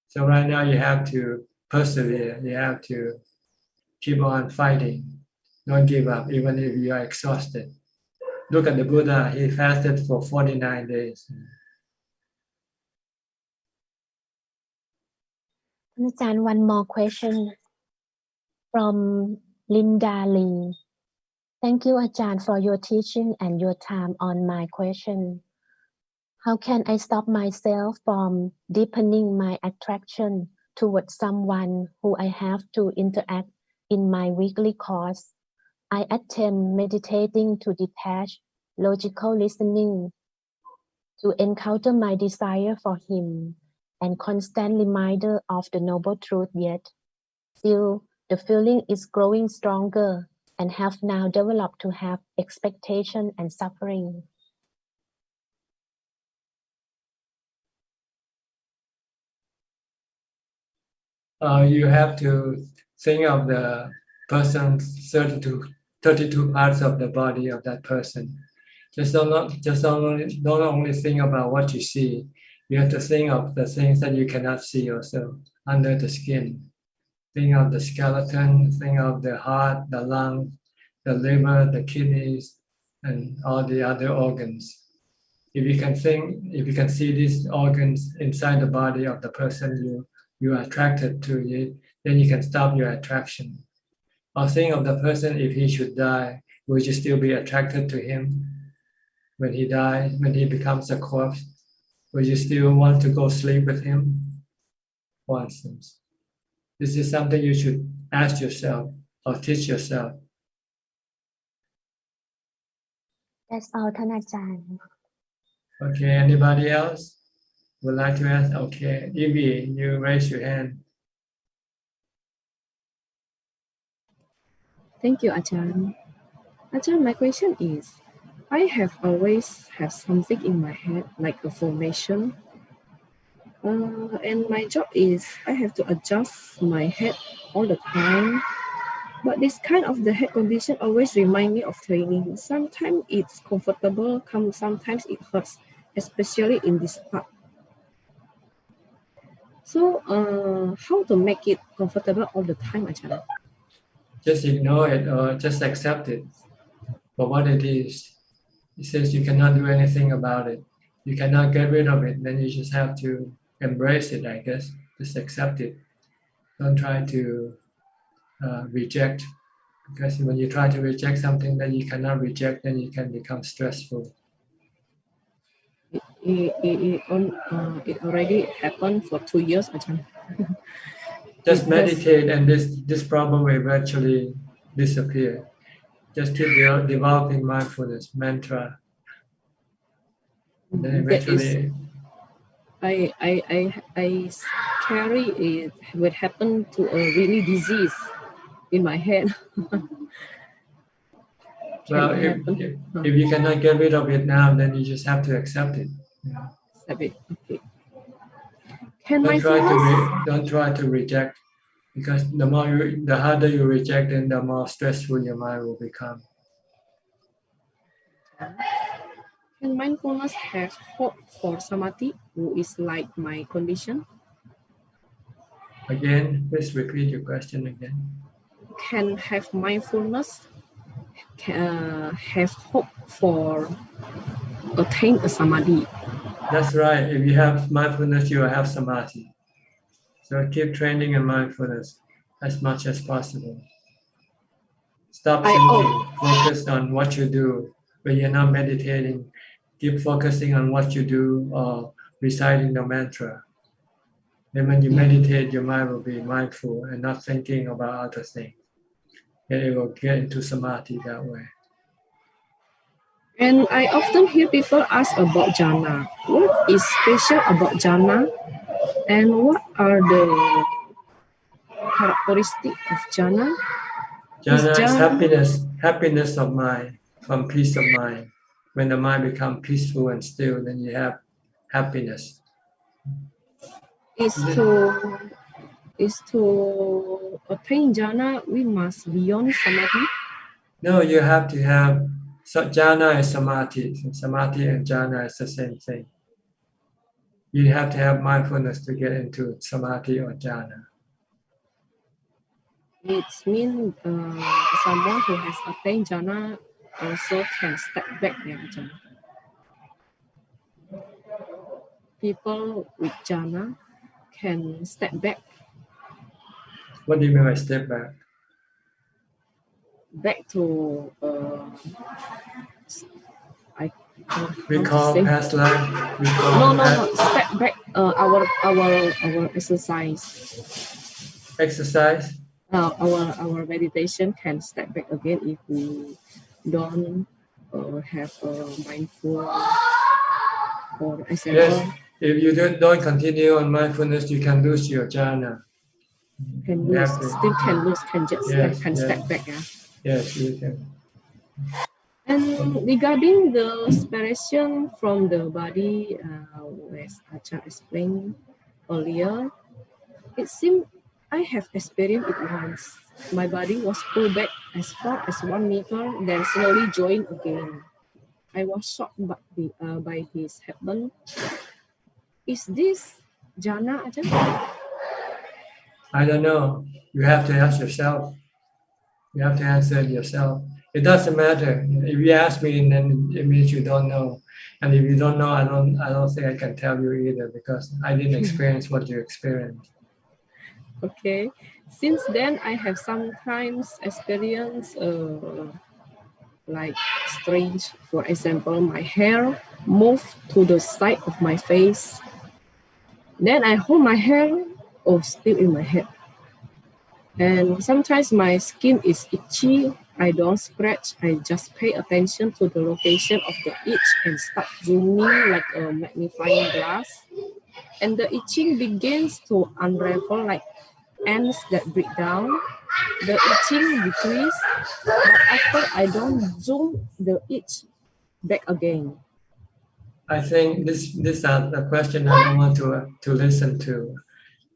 So right now you have to persevere. You have to keep on fighting. Don't give up, even if you are exhausted. Look at the Buddha. He fasted for 49 days. Ajahn, one more question from Linda Lee. Thank you, Ajahn, for your teaching and your time on my question. How can I stop myself from deepening my attraction towards someone who I have to interact in my weekly course? I attempt meditating to detach logical listening, to encounter my desire for him, and constant reminder of the noble truth, yet still the feeling is growing stronger and have now developed to have expectation and suffering. You have to think of the person's 32 parts of the body of that person. Don't only think about what you see. You have to think of the things that you cannot see also under the skin. Think of the skeleton, think of the heart, the lungs, the liver, the kidneys, and all the other organs. If you can see these organs inside the body of the person you are attracted to it, then you can stop your attraction. Or think of the person, if he should die, would you still be attracted to him? When he dies, when he becomes a corpse, would you still want to go sleep with him? For instance, this is something you should ask yourself or teach yourself. That's all, Thanajan. Okay, anybody else would like to ask? Okay, Evie, you raise your hand. Thank you, Ajahn. Ajahn, my question is, I have always have something in my head, like a formation. And my job is I have to adjust my head all the time. But this kind of the head condition always remind me of training. Sometimes it's comfortable, sometimes it hurts, especially in this part. So how to make it comfortable all the time, Ajahn? Just ignore it or just accept it for what it is. It says you cannot do anything about it. You cannot get rid of it. Then you just have to embrace it, I guess. Just accept it. Don't try to reject. Because when you try to reject something that you cannot reject, then you can become stressful. It already happened for 2 years, Ajahn. Just meditate, and this problem will eventually disappear. Just keep developing mindfulness mantra. And then eventually, I carry it what happened to a really disease in my head. well, if you cannot get rid of it now, then you just have to accept it. Accept it. Okay. Don't try to reject, because the harder you reject, then the more stressful your mind will become. Can mindfulness have hope for samadhi, who is like my condition? Again, please repeat your question again. Can have mindfulness have hope for attain a samadhi? That's right. If you have mindfulness, you will have samadhi. So keep training in mindfulness as much as possible. Stop thinking. Focus on what you do. When you're not meditating, keep focusing on what you do or reciting the mantra. Then when you meditate, your mind will be mindful and not thinking about other things. Then it will get into samadhi that way. And I often hear people ask about jhana. What is special about jhana? And what are the characteristics of jhana? Jhana is happiness of mind, from peace of mind. When the mind becomes peaceful and still, then you have happiness. Is to attain jhana, we must beyond samadhi? No, you have to have, jhana is samadhi. Samadhi and jhana is the same thing. You have to have mindfulness to get into samadhi or jhana. It means someone who has attained jhana also can step back there, Ajahn. People with jhana can step back. What do you mean by step back? Back to recall past life. No. Step back. Our exercise. Exercise. Our meditation can step back again if we don't have a mindful. For example. Yes. If you don't continue on mindfulness, you can lose your jhana. Can step back. Yeah? Yes, you can. And regarding the separation from the body, as Ajahn explained earlier, it seems I have experienced it once. My body was pulled back as far as 1 meter, then slowly joined again. I was shocked by this happen. Is this jhana, Ajahn? I don't know. You have to ask yourself. You have to answer it yourself. It doesn't matter. If you ask me, then it means you don't know. And if you don't know, I don't think I can tell you either, because I didn't experience what you experienced. Okay. Since then, I have sometimes experienced like strange. For example, my hair moved to the side of my face. Then I hold my hair, still in my head. And sometimes my skin is itchy. I don't scratch. I just pay attention to the location of the itch and start zooming like a magnifying glass. And the itching begins to unravel like ants that break down. The itching decreases, but after I don't zoom the itch back again. I think this is a question I don't want to listen to.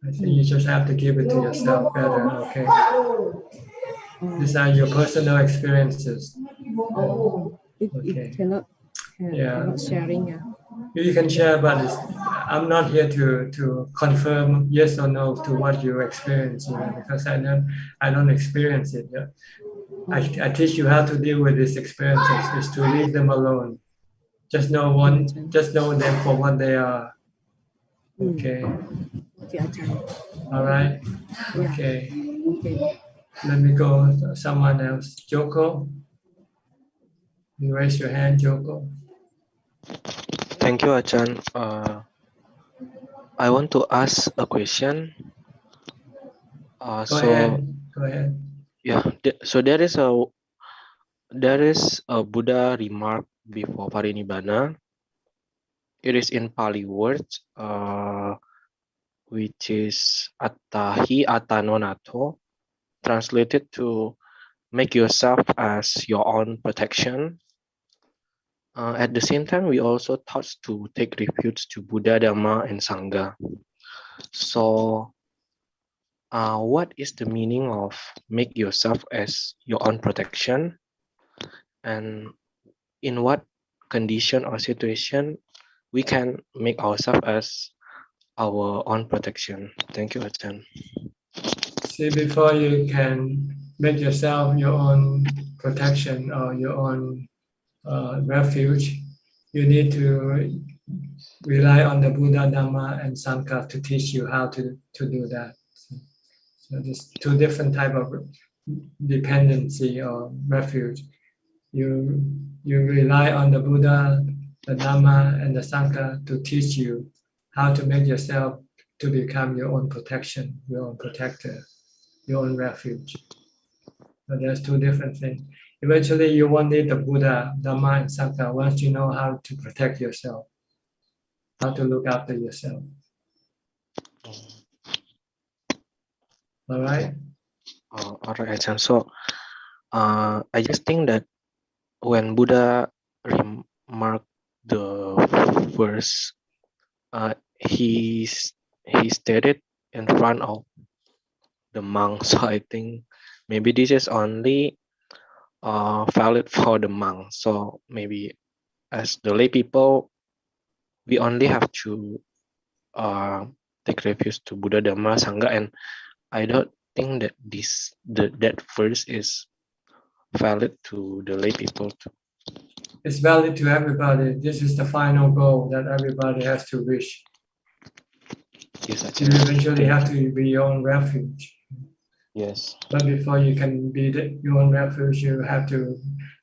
I think you just have to give it to yourself better, okay? These are your personal experiences. It cannot sharing. Yeah. You can share, but I'm not here to confirm yes or no to what you experience, because I don't experience it. Yeah? I teach you how to deal with these experiences, is to leave them alone. Just know them for what they are. Okay. Okay, Ajahn. All right. Yeah. Okay. Okay. Let me go to someone else. Joko. You raise your hand, Joko. Thank you, Ajahn. I want to ask a question. Go ahead. Go ahead. Yeah. So there is a Buddha remark before Parinibbana. It is in Pali words, which is Attahi Atanonato, translated to make yourself as your own protection. At the same time, we also taught to take refuge to Buddha, Dhamma, and Sangha. So, what is the meaning of make yourself as your own protection? And in what condition or situation we can make ourselves as our own protection? Thank you, Ajahn. See, before you can make yourself your own protection or your own refuge, you need to rely on the Buddha, Dhamma, and Sangha to teach you how to do that. So there's two different type of dependency or refuge. You rely on the Buddha, the Dhamma, and the Sangha to teach you how to make yourself to become your own protection, your own protector, your own refuge. So there's two different things. Eventually, you won't need the Buddha, Dhamma, and Sangha once you know how to protect yourself, how to look after yourself. All right? All right, Ajahn. So, I just think that when Buddha remarked the verse, he stated in front of the monk. So I think maybe this is only valid for the monk. So maybe as the lay people, we only have to take refuge to Buddha, Dhamma, Sangha, and I don't think that that verse is valid to the lay people too. It's valid to everybody. This is the final goal that everybody has to reach. Yes, you eventually have to be your own refuge. Yes. But before you can be your own refuge, you have to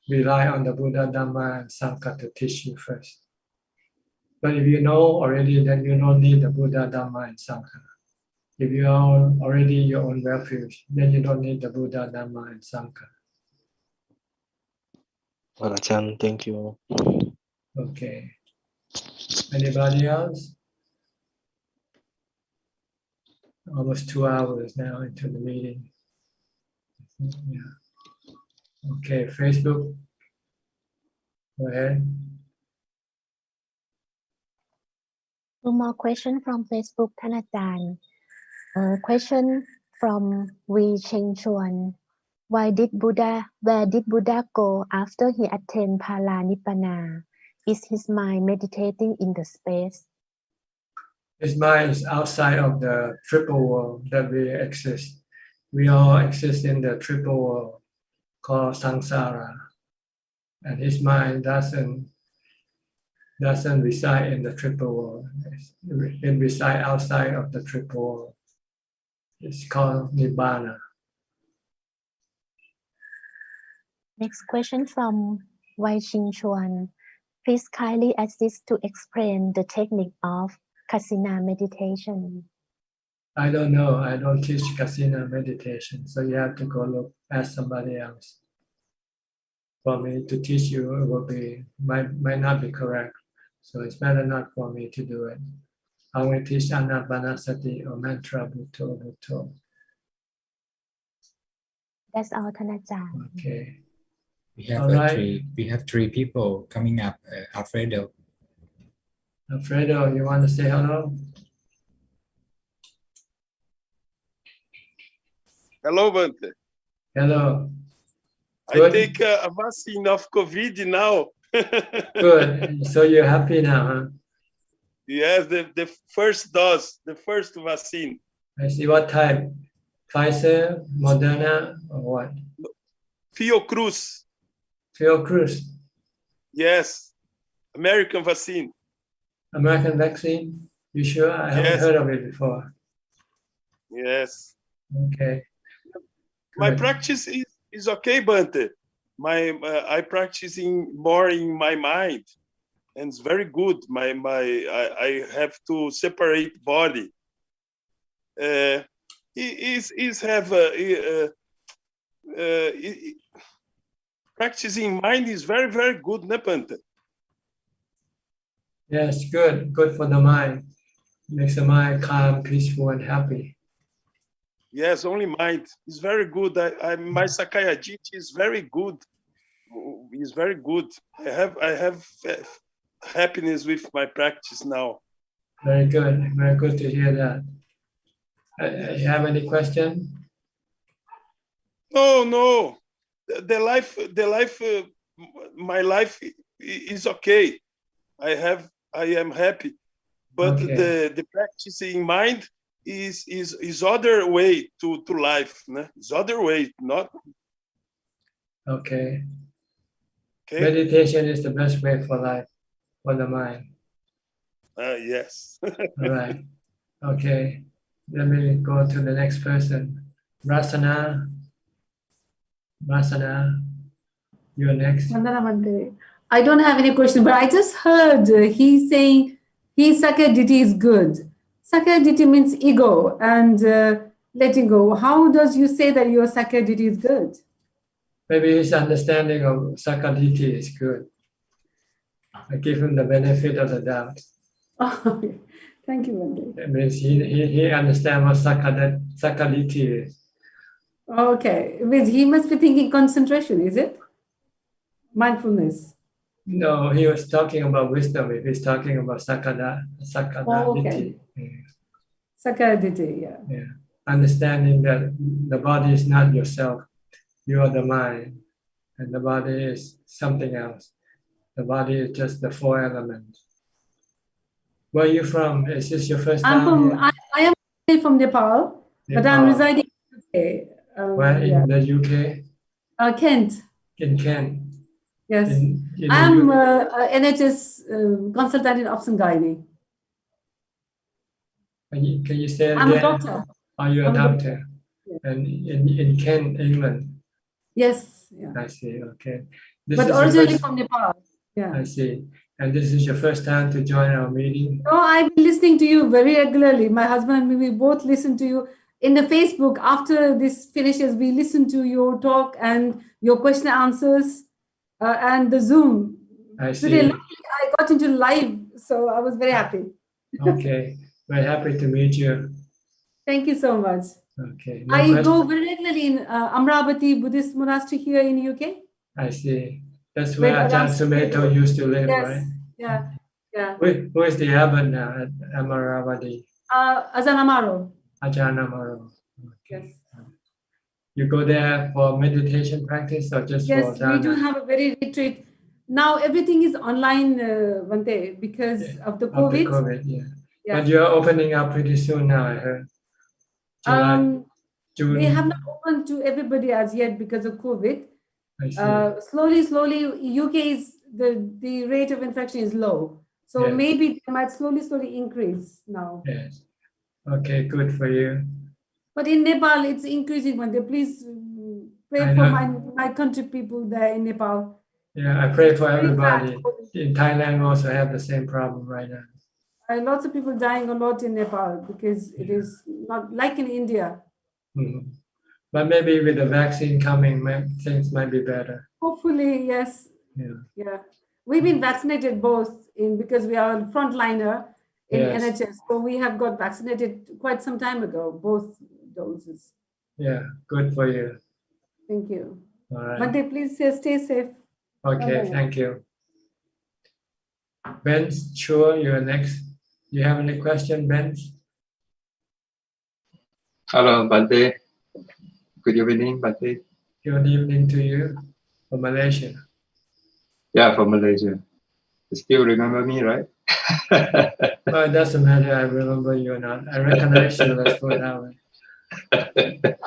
rely on the Buddha, Dhamma, and Sangha to teach you first. But if you know already, then you don't need the Buddha, Dhamma, and Sangha. If you are already your own refuge, then you don't need the Buddha, Dhamma, and Sangha. Well, Ajahn, thank you. Okay. Anybody else? Almost 2 hours now into the meeting. Yeah. Okay, Facebook. Go ahead. One more question from Facebook, Thanajan. Question from Wei Cheng Chuan. Where did Buddha go after he attained Parinibbana? Is his mind meditating in the space? His mind is outside of the triple world that we exist. We all exist in the triple world called samsara. And his mind doesn't reside in the triple world. It resides outside of the triple world. It's called Nibbana. Next question from Wai Ching Chuan. Please kindly assist to explain the technique of Kasina meditation. I don't know. I don't teach Kasina meditation. So you have to go ask somebody else. For me to teach you, it might not be correct. So it's better not for me to do it. I will teach Anapanasati or mantra Bhutto Bhutto. That's all, Thanajan. Okay. We have All right. three people coming up. Alfredo. Alfredo, you want to say hello? Hello, Bante. Hello. I take a vaccine of COVID now. Good. So you're happy now, huh? Yes, the first dose, the first vaccine. I see. What type? Pfizer, Moderna, or what? Fiocruz. Fiocruz. Yes. American vaccine. American vaccine? You sure? I haven't Yes. heard of it before. Yes. Okay. My Good. practice is okay, Bante. I practicing more in my mind, and it's very good. I have to separate body. Practicing mind is very, very good, ne, Bante? Yes, good. Good for the mind. Makes the mind calm, peaceful, and happy. Yes, only mind. It's very good. My Sakayajit is very good. It's very good. I have happiness with my practice now. Very good. Very good to hear that. You have any question? No. My life is okay. I am happy, but Okay. the practicing mind is other way to life. Ne? It's other way, not Okay. okay. Meditation is the best way for life, for the mind. Yes. All right. Okay. Let me go to the next person. Rasana. Rasana, you're next. Vandana Bhante. I don't have any question, but I just heard he's saying Sakaditi is good. Sakaditi means ego and letting go. How does you say that your Sakaditi is good? Maybe his understanding of Sakaditi is good. I give him the benefit of the doubt. Oh, okay. Thank you, Bhante. It means he understands what Sakaditi is. Okay. Means he must be thinking concentration, is it? Mindfulness. No, he was talking about wisdom. If he's talking about Sakaditi. Oh, okay. Sakaditi, Yeah. Understanding that the body is not yourself. You are the mind. And the body is something else. The body is just the four elements. Where are you from? Is this your first time here? I am from Nepal, but I'm residing in UK. Where in the UK? Kent. In Kent. Yes. In I'm NHS consultant in Ops and Gynae. Can you say it again? I'm a doctor. Are you a I'm a doctor? And in Kent, England? Yes. Yeah. I see, okay. But originally from Nepal. Yeah. I see. And this is your first time to join our meeting? No, I've been listening to you very regularly. My husband and me, we both listen to you. In the Facebook, after this finishes, we listen to your talk and your question and answers and the Zoom. I see. Today, luckily, I got into live, so I was very happy. Okay, very happy to meet you. Thank you so much. Okay. I go very regularly in Amravati Buddhist Monastery here in UK. I see. That's where Ajahn Sumedho used to live, yes. right? Yeah. Yeah. Who is the abbot now at Amaravati? Ajahn Amaro. Ajahn Amaro. Yes. You go there for meditation practice or just for Dhamma? We do have a very retreat. Now everything is online, Bhante, because of the COVID. Of the COVID, yeah. But you're opening up pretty soon now, I heard. June. They have not opened to everybody as yet because of COVID. I see. Slowly, UK is the rate of infection is low. So Yes. maybe it might slowly increase now. Yes. Okay, good for you. But in Nepal, it's increasing. Bhante, please pray for my country people there in Nepal. Yeah, I pray for everybody. In Thailand, we also have the same problem right now. Lots of people dying a lot in Nepal because it is not like in India. Mm-hmm. But maybe with the vaccine coming, things might be better. Hopefully, yes. Yeah. We've been vaccinated both because we are a frontliner in NHS. So we have got vaccinated quite some time ago, both doses. Yeah, good for you. Thank you. All right. Bhante, please stay safe. Okay, thank you. Ben, sure, you're next. Do you have any question, Ben? Hello, Bhante. Good evening, Bhante. Good evening to you from Malaysia. Yeah, from Malaysia. You still remember me, right? Well, it doesn't matter. I remember you or not. I recognize you. Let's put it that way.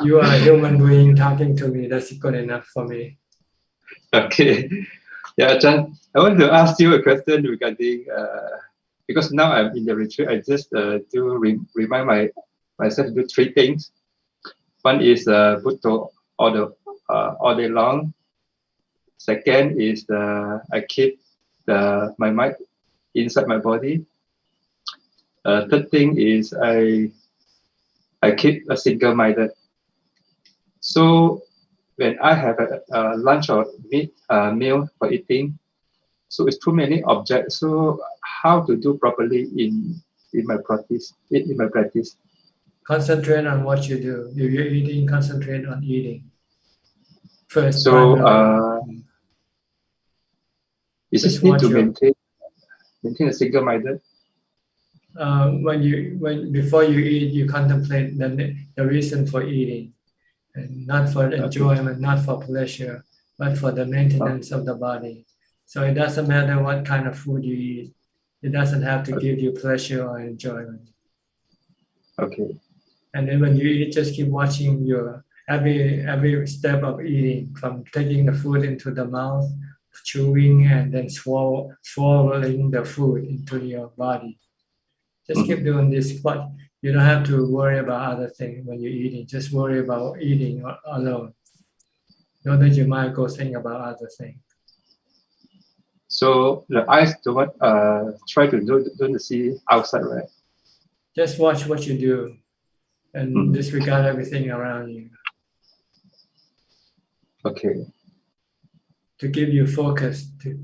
You are a human being talking to me. That's good enough for me. Okay. Yeah, Chan, I want to ask you a question regarding because now I'm in the retreat. I just remind myself to do three things. One is Buddha all day long. Second is I keep my mind inside my body. Third thing is I keep a single-minded. So when I have a lunch or meal for eating, so it's too many objects. So how to do properly in my practice? In my practice. Concentrate on what you do. If you're eating, concentrate on eating. First, So is just it need to watch maintain a single-minded? Before you eat, you contemplate the reason for eating, and not for enjoyment, not for pleasure, but for the maintenance of the body. So it doesn't matter what kind of food you eat. It doesn't have to give you pleasure or enjoyment. Okay. And then when you eat, just keep watching your every step of eating, from taking the food into the mouth, chewing, and then swallowing the food into your body. Just keep doing this, but you don't have to worry about other things when you're eating. Just worry about eating alone. Don't let your mind go think about other things. So the eyes don't try to don't see outside, right? Just watch what you do and disregard everything around you. Okay. To give you focus, to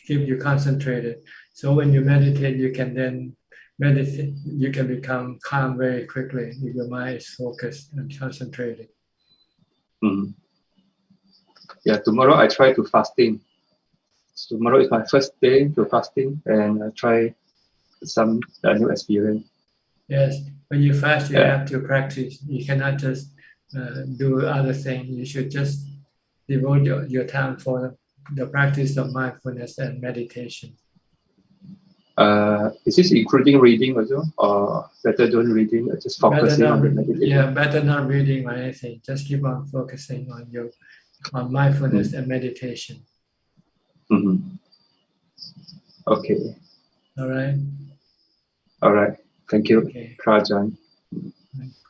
keep you concentrated. So when you meditate, you can then meditate. You can become calm very quickly if your mind is focused and concentrated. Yeah, tomorrow I try to fasting. Tomorrow is my first day to fasting, and I try some new experience. Yes, when you fast, you have to practice. You cannot just do other things. You should just devote your time for the practice of mindfulness and meditation. Is this including reading also, or better don't reading, just focusing on the meditation? Yeah, better not reading or anything. Just keep on focusing on mindfulness and meditation. Okay. All right. All right. Thank you, Prajan.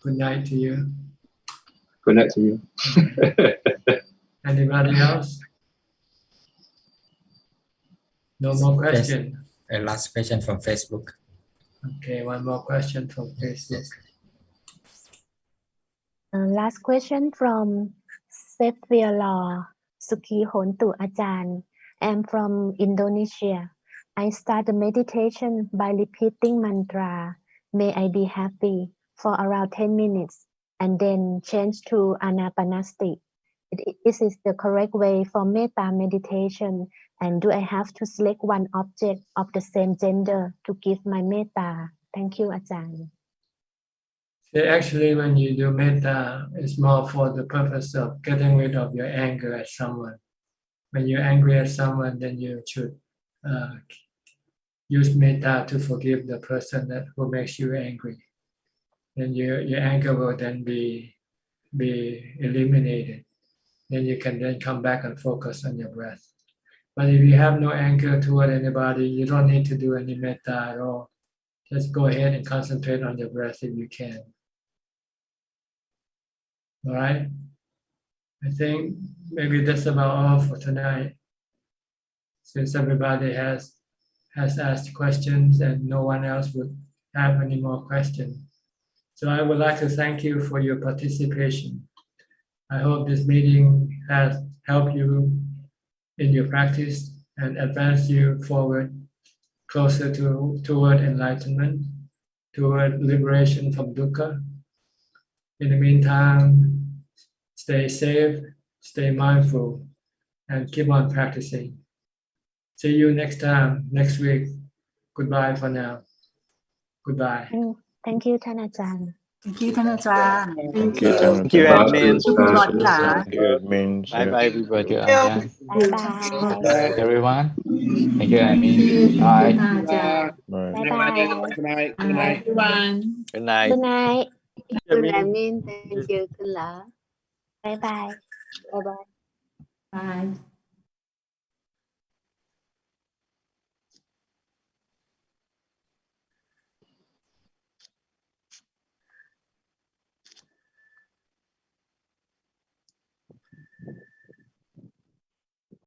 Good night to you. Good night to you. Anybody else? No more question. A last question from Facebook. Okay, one more question from Facebook. Last question from Sefiala Suki Hontu Ajan. I'm from Indonesia. I start the meditation by repeating mantra, may I be happy, for around 10 minutes, and then change to anapanasati. Is this the correct way for metta meditation? And do I have to select one object of the same gender to give my metta? Thank you, Ajahn. Actually, when you do metta, it's more for the purpose of getting rid of your anger at someone. When you're angry at someone, then you should use metta to forgive the person who makes you angry. Then your anger will then be eliminated. Then you can then come back and focus on your breath. But if you have no anger toward anybody, you don't need to do any metta at all. Just go ahead and concentrate on your breath if you can. All right? I think maybe that's about all for tonight. Since everybody has asked questions and no one else would have any more questions. So I would like to thank you for your participation. I hope this meeting has helped you in your practice and advanced you forward closer toward enlightenment, toward liberation from dukkha. In the meantime, stay safe, stay mindful, and keep on practicing. See you next time, next week. Goodbye for now. Goodbye. Thank you,ท่านอาจารย์ Thank you, ท่านอาจารย์ Thank you, Thank you, admin. ทุกคนค่ะ Thank you, admin. Bye bye, everybody. Bye bye. Bye, everyone. Thank you, Thank admin. you. Bye. อาจารย์ Bye. Bye bye. Good night. Good night, everyone. Good night. Good night. Good evening. Thank you, Kunla. Bye bye. Bye bye. Bye.